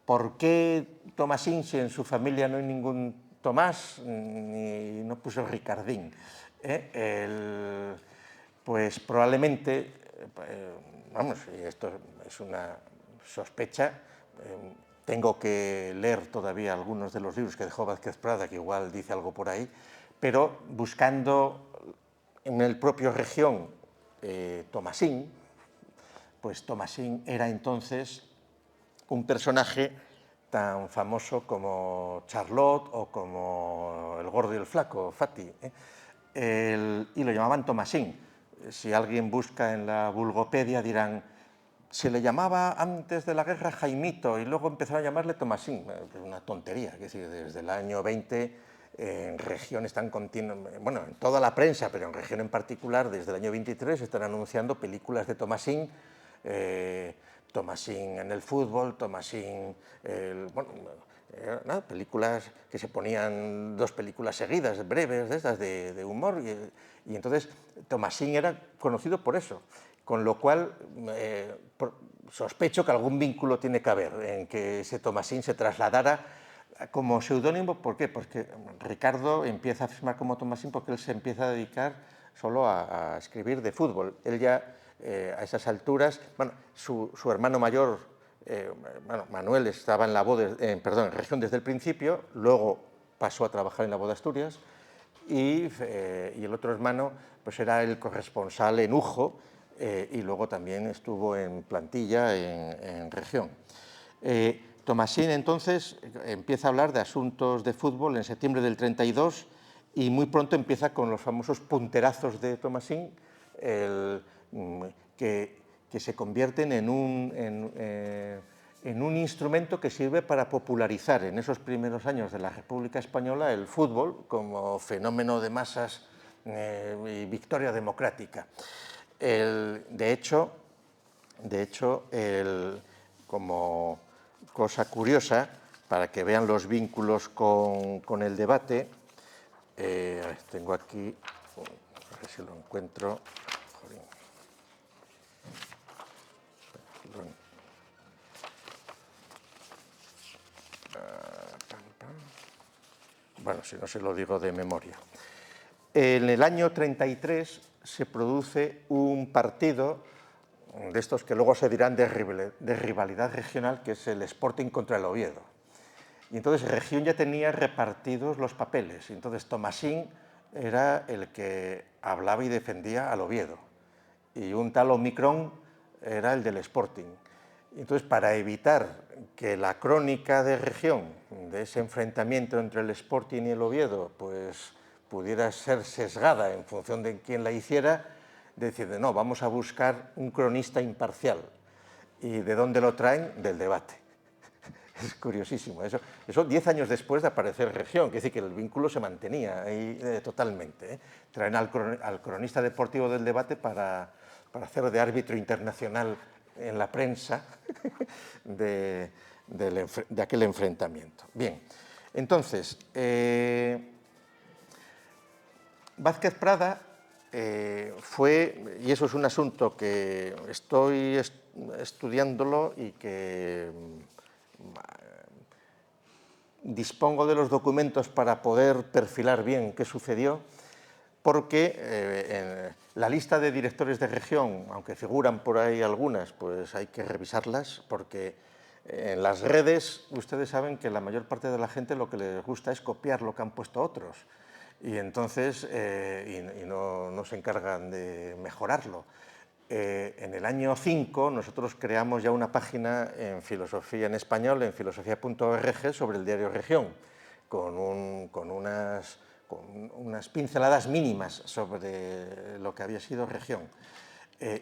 Speaker 1: ¿Por qué Tomasín si en su familia no hay ningún Tomás, ni no puso Ricardín? Pues probablemente, vamos, y esto es una sospecha, tengo que leer todavía algunos de los libros que dejó Vázquez Prada, que igual dice algo por ahí, pero buscando en el propio región Tomasín, pues Tomasín era entonces un personaje tan famoso como Charlotte o como el gordo y el flaco, Fati, y lo llamaban Tomasín. Si alguien busca en la Vulgopedia dirán, se le llamaba antes de la guerra Jaimito y luego empezaron a llamarle Tomasín. Es una tontería, es decir, desde el año 20 en región están continuamente, bueno, en toda la prensa, pero en región en particular, desde el año 23 están anunciando películas de Tomasín, Tomasín en el fútbol, Tomasín, bueno, películas que se ponían, dos películas seguidas, breves, de estas, de humor, y entonces Tomasín era conocido por eso, con lo cual sospecho que algún vínculo tiene que haber en que ese Tomasín se trasladara como seudónimo. ¿Por qué? Porque Ricardo empieza a firmar como Tomasín porque él se empieza a dedicar solo a escribir de fútbol. Él ya a esas alturas, bueno, su hermano mayor, bueno, Manuel estaba en la voz, en región desde el principio, luego pasó a trabajar en la voz de Asturias y el otro hermano pues era el corresponsal en Ujo y luego también estuvo en plantilla en región. Tomasín entonces empieza a hablar de asuntos de fútbol en septiembre del 32 y muy pronto empieza con los famosos punterazos de Tomasín, que se convierten en un instrumento que sirve para popularizar en esos primeros años de la República Española el fútbol como fenómeno de masas y victoria democrática. De hecho, como cosa curiosa, para que vean los vínculos con el debate, tengo aquí, a ver si lo encuentro. Bueno, si no se lo digo de memoria. En el año 33 se produce un partido de estos que luego se dirán de rivalidad regional, que es el Sporting contra el Oviedo. Y entonces región ya tenía repartidos los papeles. Entonces Tomasín era el que hablaba y defendía al Oviedo. Y un tal Omicron era el del Sporting. Entonces, para evitar que la crónica de región, de ese enfrentamiento entre el Sporting y el Oviedo, pues pudiera ser sesgada en función de quién la hiciera, deciden, no, vamos a buscar un cronista imparcial. ¿Y de dónde lo traen? Del debate. Es curiosísimo. Eso 10 años después de aparecer región, quiere decir que el vínculo se mantenía ahí totalmente. Traen al cronista deportivo del debate para hacer de árbitro internacional en la prensa de aquel enfrentamiento. Bien, entonces, Vázquez Prada fue, y eso es un asunto que estoy estudiándolo y que dispongo de los documentos para poder perfilar bien qué sucedió, porque en la lista de directores de región, aunque figuran por ahí algunas, pues hay que revisarlas, porque en las redes ustedes saben que la mayor parte de la gente lo que les gusta es copiar lo que han puesto otros, y entonces no se encargan de mejorarlo. En el año 5 nosotros creamos ya una página en filosofía en español, en filosofía.org, sobre el diario Región, con unas pinceladas mínimas sobre lo que había sido Región.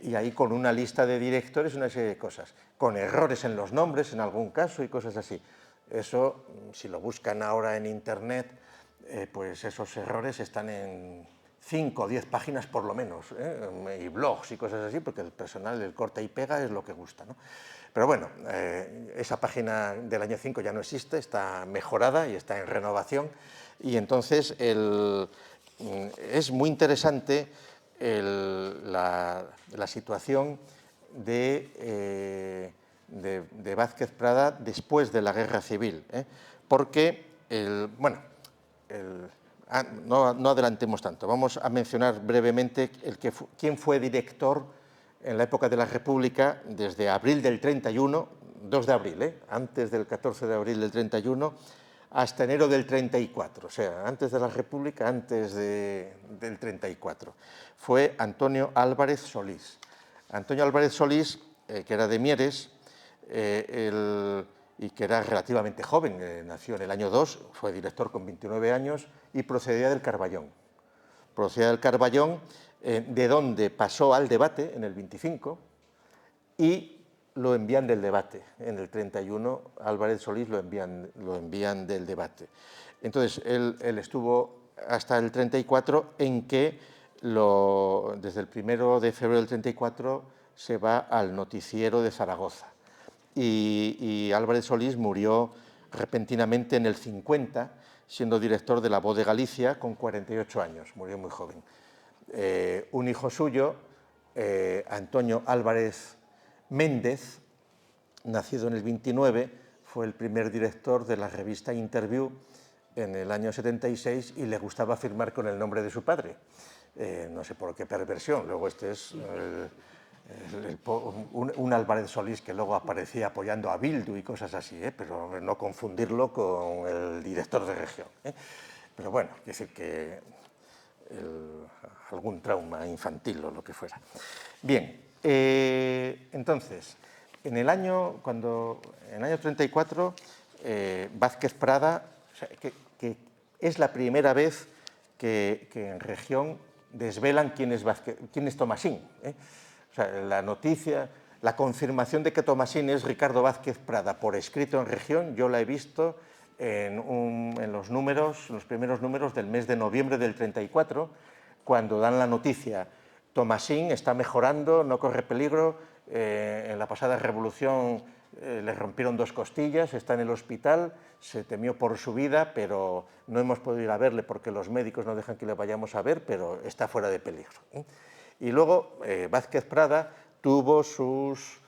Speaker 1: Y ahí con una lista de directores, una serie de cosas, con errores en los nombres en algún caso y cosas así. Eso, si lo buscan ahora en internet, pues esos errores están en 5 o 10 páginas por lo menos, y blogs y cosas así, porque el personal del corta y pega es lo que gusta, ¿no? Pero bueno, esa página del año 5 ya no existe, está mejorada y está en renovación, y entonces es muy interesante la situación de Vázquez Prada después de la Guerra Civil, porque, no adelantemos tanto, vamos a mencionar brevemente quién fue director en la época de la República desde abril del 31, 2 de abril, antes del 14 de abril del 31, hasta enero del 34, o sea, antes de la República, antes del 34. Fue Antonio Álvarez Solís. Antonio Álvarez Solís, que era de Mieres, y que era relativamente joven, nació en el año 2, fue director con 29 años y procedía del Carballón. Procedía del Carballón, de donde pasó al debate en el 25 y lo envían del debate. En el 31, Álvarez Solís lo envían del debate. Entonces, él estuvo hasta el 34, en que desde el 1 de febrero del 34 se va al noticiero de Zaragoza. Y Álvarez Solís murió repentinamente en el 50, siendo director de La Voz de Galicia con 48 años, murió muy joven. Un hijo suyo, Antonio Álvarez Méndez, nacido en el 29, fue el primer director de la revista Interview en el año 76 y le gustaba firmar con el nombre de su padre. No sé por qué perversión, luego este es un Álvarez Solís que luego aparecía apoyando a Bildu y cosas así, pero no confundirlo con el director de Región. Pero bueno, es decir que algún trauma infantil o lo que fuera. Bien, entonces, en el año 34, Vázquez Prada, o sea, que es la primera vez que en Región desvelan quién es Tomasín. O sea, la noticia, la confirmación de que Tomasín es Ricardo Vázquez Prada por escrito en Región, yo la he visto en los primeros números del mes de noviembre del 34, cuando dan la noticia: Tomasín está mejorando, no corre peligro, en la pasada revolución le rompieron 2 costillas, está en el hospital, se temió por su vida, pero no hemos podido ir a verle porque los médicos no dejan que le vayamos a ver, pero está fuera de peligro. Y luego Vázquez Prada tuvo sus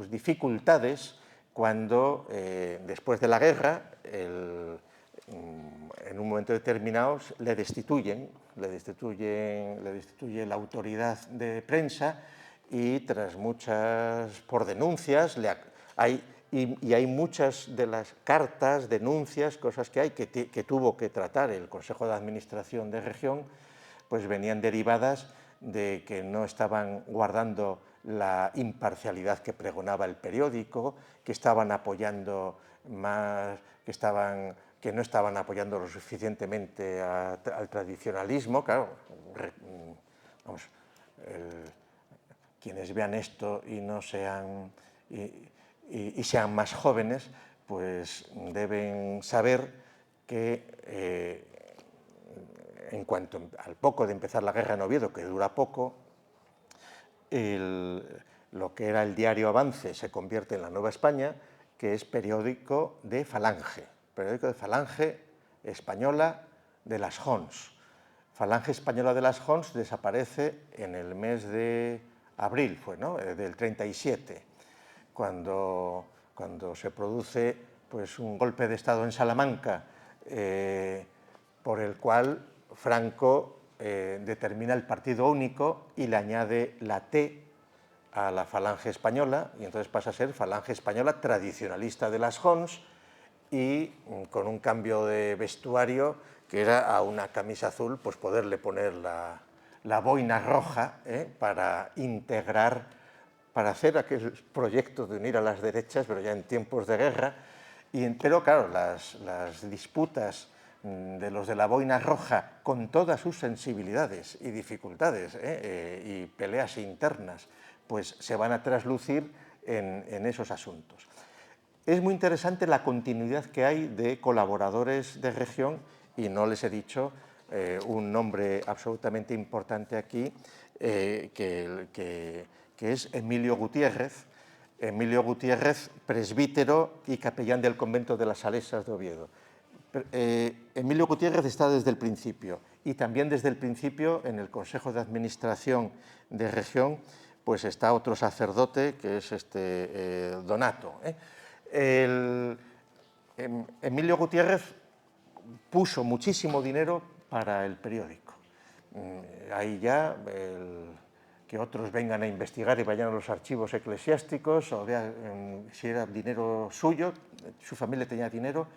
Speaker 1: dificultades cuando, después de la guerra, en un momento determinado le destituye la autoridad de prensa, y tras por denuncias, hay muchas de las cartas, denuncias, cosas que tuvo que tratar el Consejo de Administración de Región, pues venían derivadas de que no estaban guardando la imparcialidad que pregonaba el periódico, que estaban apoyando más, que no estaban apoyando lo suficientemente al tradicionalismo. Claro, vamos, quienes vean esto y no sean y sean más jóvenes, pues deben saber que en cuanto al poco de empezar la guerra en Oviedo, que dura poco, lo que era el diario Avance se convierte en La Nueva España, que es periódico de Falange Española de las Jons. Falange Española de las Jons desaparece en el mes de abril, del 37, cuando se produce pues un golpe de Estado en Salamanca, por el cual Franco determina el partido único y le añade la T a la Falange Española, y entonces pasa a ser Falange Española Tradicionalista de las Jons, y con un cambio de vestuario que era a una camisa azul pues poderle poner la la boina roja para integrar, para hacer aquel proyecto de unir a las derechas, pero ya en tiempos de guerra. Pero claro, las disputas de los de la boina roja, con todas sus sensibilidades y dificultades y peleas internas, pues se van a traslucir en esos asuntos. Es muy interesante la continuidad que hay de colaboradores de región, y no les he dicho un nombre absolutamente importante aquí, que es Emilio Gutiérrez. Emilio Gutiérrez, presbítero y capellán del convento de las Salesas de Oviedo. Emilio Gutiérrez está desde el principio, y también desde el principio en el Consejo de Administración de Región pues está otro sacerdote que es Donato. Emilio Gutiérrez puso muchísimo dinero para el periódico. Ahí ya que otros vengan a investigar y vayan a los archivos eclesiásticos, o vean si era dinero suyo, su familia tenía dinero,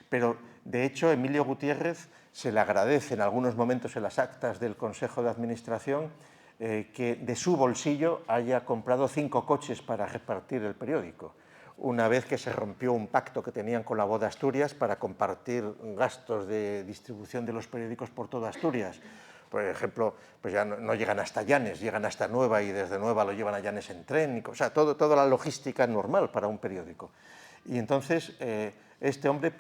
Speaker 1: pero de hecho Emilio Gutiérrez se le agradece en algunos momentos en las actas del Consejo de Administración que de su bolsillo haya comprado 5 coches para repartir el periódico, una vez que se rompió un pacto que tenían con la Voz de Asturias para compartir gastos de distribución de los periódicos por toda Asturias. Por ejemplo, pues ya no llegan hasta Llanes, llegan hasta Nueva, y desde Nueva lo llevan a Llanes en tren, o sea, toda la logística normal para un periódico. Y entonces este hombre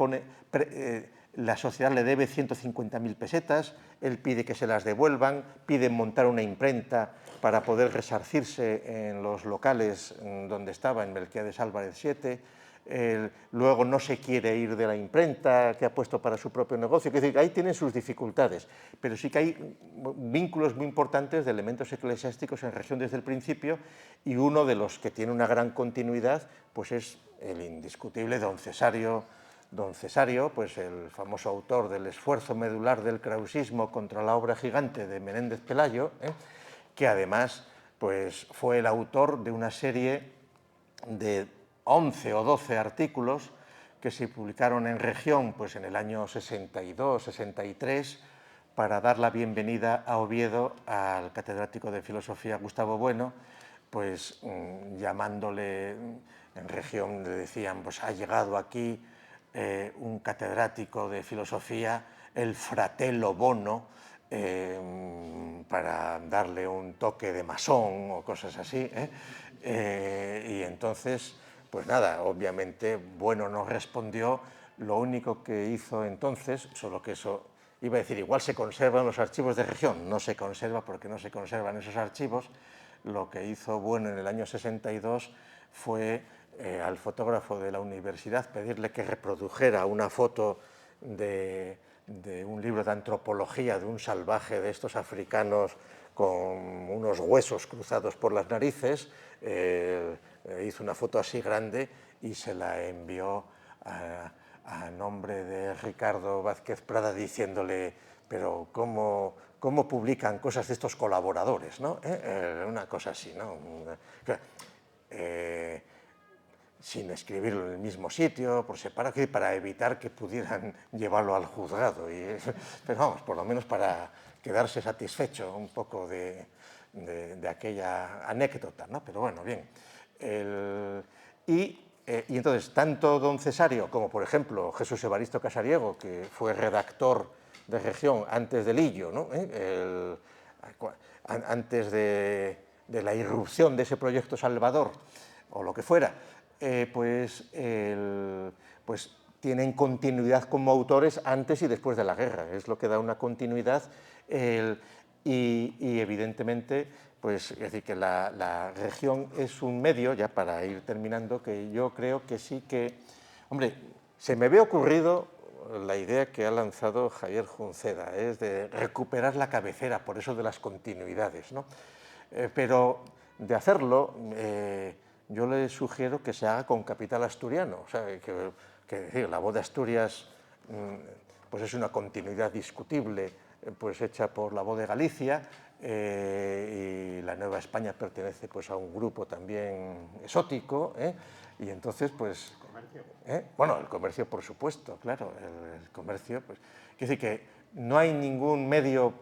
Speaker 1: la sociedad le debe 150.000 pesetas, él pide que se las devuelvan, pide montar una imprenta para poder resarcirse en los locales donde estaba, en Melquiades Álvarez 7, luego no se quiere ir de la imprenta que ha puesto para su propio negocio. Es decir, ahí tienen sus dificultades, pero sí que hay vínculos muy importantes de elementos eclesiásticos en región desde el principio, y uno de los que tiene una gran continuidad pues es el indiscutible don Cesario, pues el famoso autor del esfuerzo medular del krausismo contra la obra gigante de Menéndez Pelayo, que además pues, fue el autor de una serie de 11 o 12 artículos que se publicaron en región pues, en el año 62, 63, para dar la bienvenida a Oviedo al catedrático de filosofía Gustavo Bueno, pues llamándole, en región le decían, pues ha llegado aquí un catedrático de filosofía, el fratello Bono, para darle un toque de masón o cosas así. Y entonces, pues nada, obviamente Bueno no respondió. Lo único que hizo entonces, solo que eso iba a decir, igual se conservan los archivos de región, no se conserva porque no se conservan esos archivos. Lo que hizo Bueno en el año 62 fue al fotógrafo de la universidad pedirle que reprodujera una foto de un libro de antropología de un salvaje de estos africanos con unos huesos cruzados por las narices. Hizo una foto así grande y se la envió a nombre de Ricardo Vázquez Prada diciéndole, pero ¿cómo publican cosas de estos colaboradores? ¿No? Una cosa así, ¿no? Sin escribirlo en el mismo sitio, por separado, para evitar que pudieran llevarlo al juzgado. Pero vamos, por lo menos para quedarse satisfecho un poco de aquella anécdota, ¿no? Pero bueno, bien. Y entonces, tanto don Cesario como, por ejemplo, Jesús Evaristo Casariego, que fue redactor de región antes del Illo, ¿no? Antes de la irrupción de ese proyecto Salvador, o lo que fuera, pues tienen continuidad como autores antes y después de la guerra. Es lo que da una continuidad y evidentemente, pues, es decir, que la región es un medio, ya para ir terminando, que yo creo que sí que... Hombre, se me ve ocurrido la idea que ha lanzado Javier Junceda, es de recuperar la cabecera, por eso de las continuidades, ¿no? Pero de hacerlo, yo le sugiero que se haga con capital asturiano, o sea, que decir, la Voz de Asturias pues es una continuidad discutible, pues hecha por la Voz de Galicia, y la Nueva España pertenece pues a un grupo también exótico, y entonces pues... Bueno, el comercio, por supuesto, claro, el comercio, pues... Quiere decir que no hay ningún medio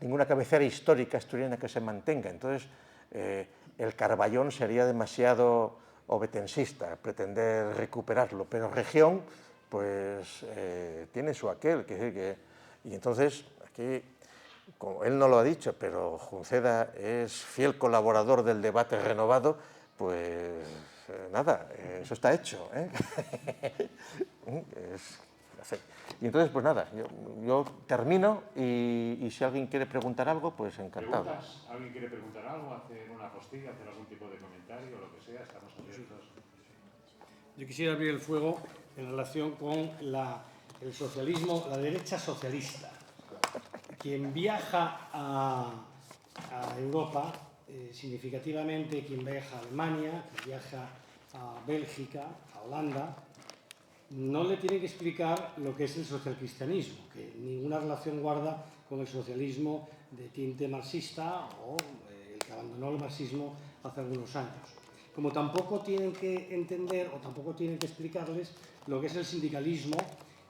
Speaker 1: ninguna cabecera histórica asturiana que se mantenga. Entonces, el Carballón sería demasiado ovetensista, pretender recuperarlo, pero región, pues, tiene su aquel, y entonces, aquí, como él no lo ha dicho, pero Junceda es fiel colaborador del debate renovado, pues nada, eso está hecho. Y entonces, pues nada, yo termino y si alguien quiere preguntar algo, pues encantado.
Speaker 2: ¿Preguntas? ¿Alguien quiere preguntar algo, hacer una postilla, hacer algún tipo de comentario o lo que sea? Estamos abiertos.
Speaker 3: Yo quisiera abrir el fuego en relación con el socialismo, la derecha socialista. Quien viaja a Europa, significativamente quien viaja a Alemania, quien viaja a Bélgica, a Holanda, no le tiene que explicar lo que es el socialcristianismo, que ninguna relación guarda con el socialismo de tinte marxista o el que abandonó el marxismo hace algunos años. Como tampoco tienen que entender o tampoco tienen que explicarles lo que es el sindicalismo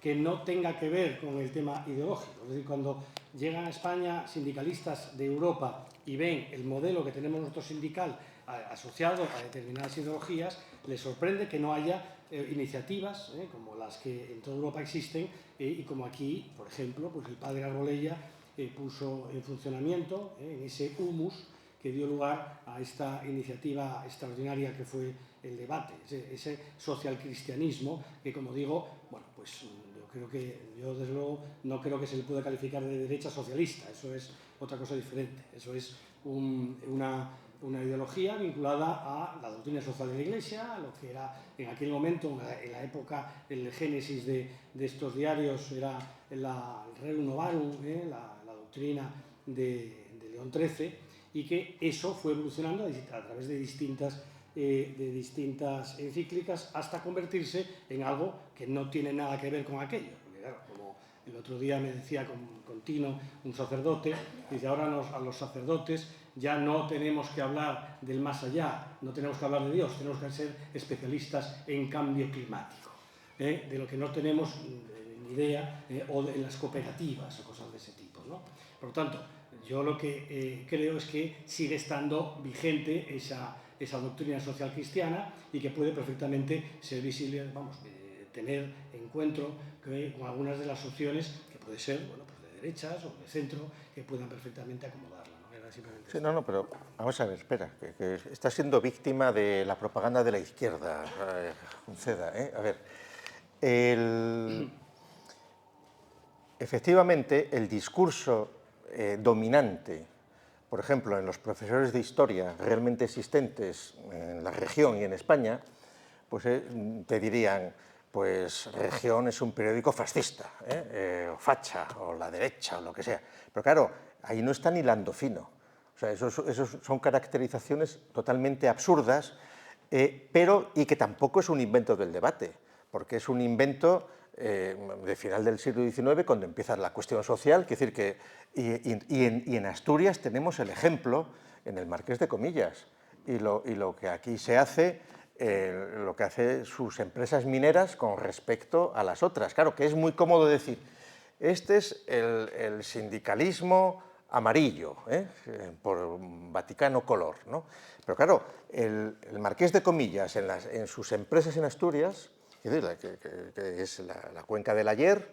Speaker 3: que no tenga que ver con el tema ideológico. Es decir, cuando llegan a España sindicalistas de Europa y ven el modelo que tenemos nosotros sindical asociado a determinadas ideologías, les sorprende que no haya iniciativas como las que en toda Europa existen y como aquí, por ejemplo, pues el padre Arbolella puso en funcionamiento en ese humus que dio lugar a esta iniciativa extraordinaria que fue el debate, ese socialcristianismo que, como digo, bueno, pues yo desde luego no creo que se le pueda calificar de derecha socialista, eso es otra cosa diferente, eso es una ideología vinculada a la doctrina social de la Iglesia, a lo que era en aquel momento, en la época, el génesis de estos diarios era el Rerum Novarum, la doctrina de León XIII, y que eso fue evolucionando a través de distintas encíclicas hasta convertirse en algo que no tiene nada que ver con aquello. Porque, claro, como el otro día me decía con Tino, un sacerdote, dice, ahora a los sacerdotes ya no tenemos que hablar del más allá, no tenemos que hablar de Dios, tenemos que ser especialistas en cambio climático, de lo que no tenemos ni idea, o de las cooperativas o cosas de ese tipo, ¿no? Por lo tanto, yo lo que creo es que sigue estando vigente esa doctrina social cristiana y que puede perfectamente ser visible, tener encuentro con algunas de las opciones que puede ser, bueno, pues de derechas o de centro, que puedan perfectamente acomodarla, ¿no? Era simplemente
Speaker 1: sí, no, pero vamos a ver, espera, que está siendo víctima de la propaganda de la izquierda, Junceda, A ver, efectivamente, el discurso dominante, por ejemplo, en los profesores de historia realmente existentes en la región y en España, pues te dirían, pues Región es un periódico fascista, o facha, o la derecha, o lo que sea. Pero claro, ahí no están hilando fino. O sea, esos son caracterizaciones totalmente absurdas, pero y que tampoco es un invento del debate, porque es un invento de final del siglo XIX, cuando empieza la cuestión social, quiere decir que, y en Asturias tenemos el ejemplo en el Marqués de Comillas, y lo que aquí se hace, lo que hace sus empresas mineras con respecto a las otras. Claro, que es muy cómodo decir, este es el sindicalismo amarillo, por Vaticano color, ¿no? Pero claro, el Marqués de Comillas en sus empresas en Asturias, que es la cuenca del ayer,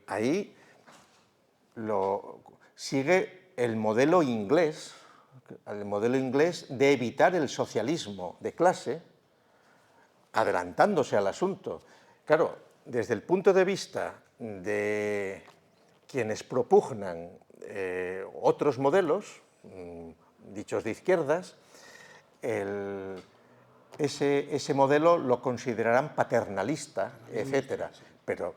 Speaker 1: ahí sigue el modelo inglés de evitar el socialismo de clase, adelantándose al asunto. Claro, desde el punto de vista de quienes propugnan otros modelos, dichos de izquierdas, ese modelo lo considerarán paternalista, etcétera. Pero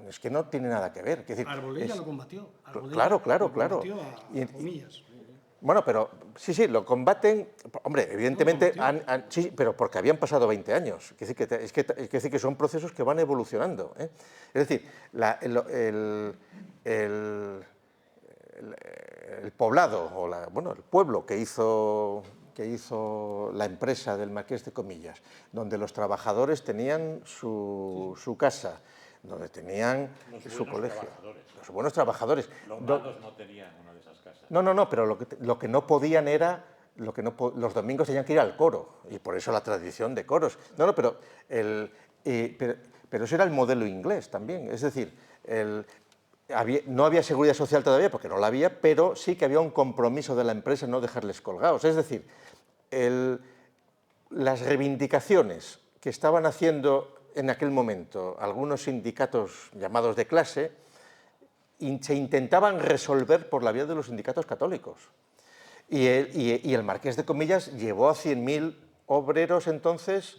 Speaker 1: es que no tiene nada que ver.
Speaker 3: Arbolella lo combatió.
Speaker 1: Claro.
Speaker 3: Combatió a Comillas.
Speaker 1: Bueno, pero sí, lo combaten, hombre, evidentemente, sí, pero porque habían pasado 20 años. Es decir, que son procesos que van evolucionando. Es decir, el poblado, o el pueblo que hizo la empresa del Marqués de Comillas, donde los trabajadores tenían su casa, donde tenían su colegio.
Speaker 2: Trabajadores.
Speaker 1: Los buenos trabajadores.
Speaker 2: Los malos no tenían una de esas casas.
Speaker 1: No, pero lo que no podían era, los domingos tenían que ir al coro, y por eso la tradición de coros. Pero eso era el modelo inglés también, es decir, no había seguridad social todavía, porque no la había, pero sí que había un compromiso de la empresa en no dejarles colgados. Es decir, las reivindicaciones que estaban haciendo en aquel momento algunos sindicatos llamados de clase se intentaban resolver por la vía de los sindicatos católicos. Y el Marqués de Comillas llevó a 100.000 obreros entonces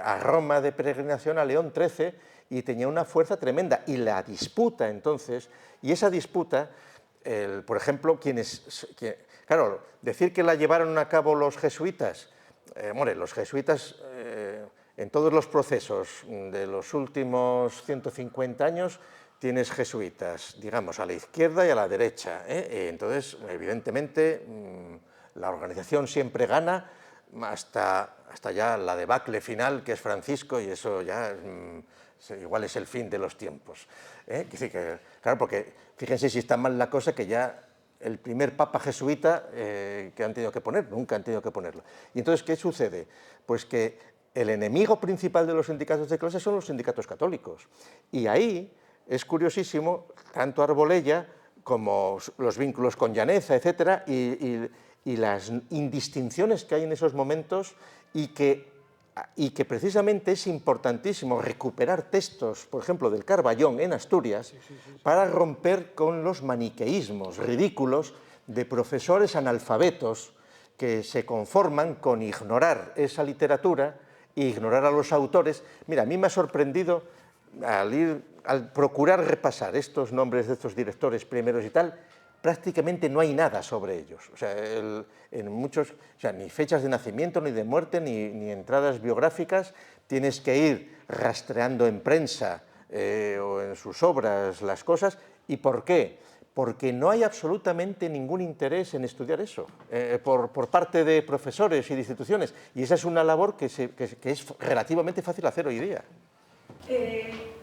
Speaker 1: a Roma de peregrinación, a León XIII, y tenía una fuerza tremenda. Y la disputa entonces, y esa disputa, por ejemplo, claro, decir que la llevaron a cabo los jesuitas, los jesuitas en todos los procesos de los últimos 150 años tienes jesuitas, digamos, a la izquierda y a la derecha. Entonces, evidentemente, la organización siempre gana hasta ya la debacle final, que es Francisco, y eso ya igual es el fin de los tiempos. Claro, porque fíjense si está mal la cosa, que ya el primer papa jesuita que han tenido que poner, nunca han tenido que ponerlo. Y entonces, ¿qué sucede? Pues que el enemigo principal de los sindicatos de clase son los sindicatos católicos. Y ahí es curiosísimo, tanto Arbolella como los vínculos con Llaneza, etcétera, y las indistinciones que hay en esos momentos, y que precisamente es importantísimo recuperar textos, por ejemplo, del Carballón en Asturias, para romper con los maniqueísmos ridículos de profesores analfabetos que se conforman con ignorar esa literatura e ignorar a los autores. Mira, a mí me ha sorprendido al procurar repasar estos nombres de estos directores primeros y tal, prácticamente no hay nada sobre ellos. O sea, ni fechas de nacimiento, ni de muerte, ni entradas biográficas. Tienes que ir rastreando en prensa o en sus obras las cosas. ¿Y por qué? Porque no hay absolutamente ningún interés en estudiar eso por parte de profesores y de instituciones. Y esa es una labor que es relativamente fácil hacer hoy día.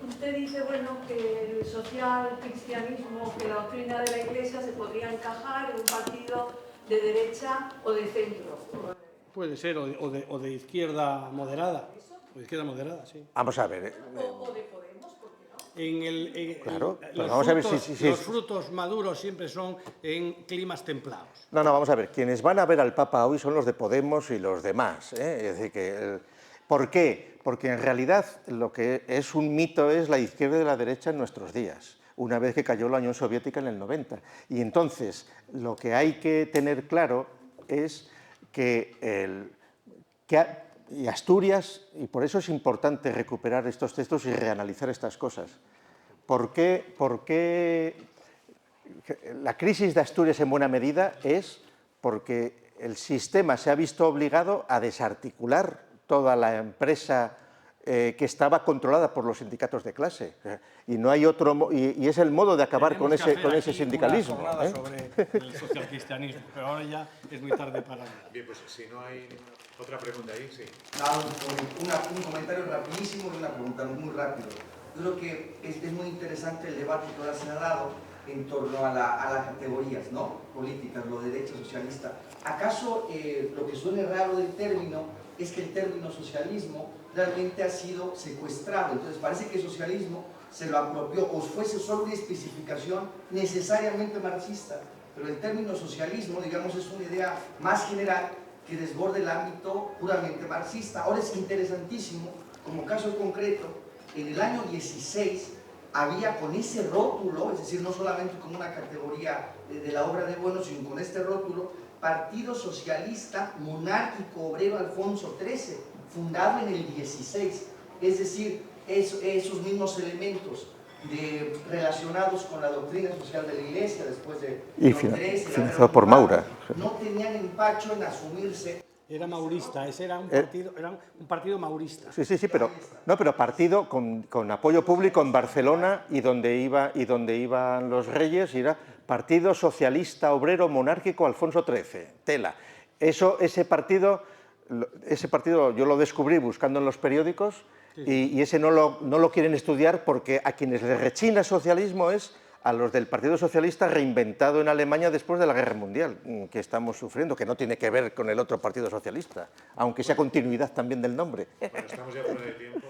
Speaker 4: Usted dice, bueno, que el social cristianismo, que la doctrina de la Iglesia se podría encajar en un partido de derecha o de centro.
Speaker 3: Puede ser, o de izquierda moderada. O de izquierda moderada, sí.
Speaker 1: Vamos a ver.
Speaker 4: O de Podemos, ¿por qué no?
Speaker 1: Claro,
Speaker 4: los
Speaker 1: vamos a ver
Speaker 3: los frutos maduros siempre son en climas templados.
Speaker 1: No, vamos a ver. Quienes van a ver al Papa hoy son los de Podemos y los demás. Es decir, ¿por qué? Porque en realidad lo que es un mito es la izquierda y la derecha en nuestros días, una vez que cayó la Unión Soviética en el 90. Y entonces lo que hay que tener claro es que Asturias, y por eso es importante recuperar estos textos y reanalizar estas cosas. ¿Por qué la crisis de Asturias en buena medida es porque el sistema se ha visto obligado a desarticular toda la empresa que estaba controlada por los sindicatos de clase, y no hay otro, y es el modo de acabar con ese sindicalismo.
Speaker 3: Una sobre el socialcristianismo, pero ahora ya es muy tarde para nada.
Speaker 2: Bien, pues si no hay otra pregunta ahí, sí.
Speaker 5: Un comentario rapidísimo y una pregunta muy rápido. Yo creo que es muy interesante el debate que ahora se ha dado en torno a las categorías, ¿no?, políticas, lo de derecha, socialista. ¿Acaso lo que suene raro del término es que el término socialismo realmente ha sido secuestrado? Entonces parece que el socialismo se lo apropió, o fuese solo una especificación necesariamente marxista, pero el término socialismo, digamos, es una idea más general que desborde el ámbito puramente marxista. Ahora es interesantísimo, como caso concreto, en el año 16 había con ese rótulo, es decir, no solamente como una categoría de la obra de Bueno, sino con este rótulo, Partido Socialista Monárquico Obrero Alfonso XIII, fundado en el 16, es decir, esos mismos elementos relacionados con la doctrina social de la Iglesia después de
Speaker 1: Y financiado por Maura.
Speaker 5: No tenían empacho en asumirse.
Speaker 3: Era maurista, ese era un partido maurista.
Speaker 1: Sí, pero partido con apoyo público en Barcelona, y donde iban los reyes, y era Partido Socialista Obrero Monárquico Alfonso XIII, tela. Ese partido yo lo descubrí buscando en los periódicos, y ese no lo quieren estudiar porque a quienes les rechina socialismo es a los del Partido Socialista reinventado en Alemania después de la Guerra Mundial, que estamos sufriendo, que no tiene que ver con el otro Partido Socialista, aunque sea continuidad también del nombre.
Speaker 2: Bueno, estamos ya fuera de tiempo.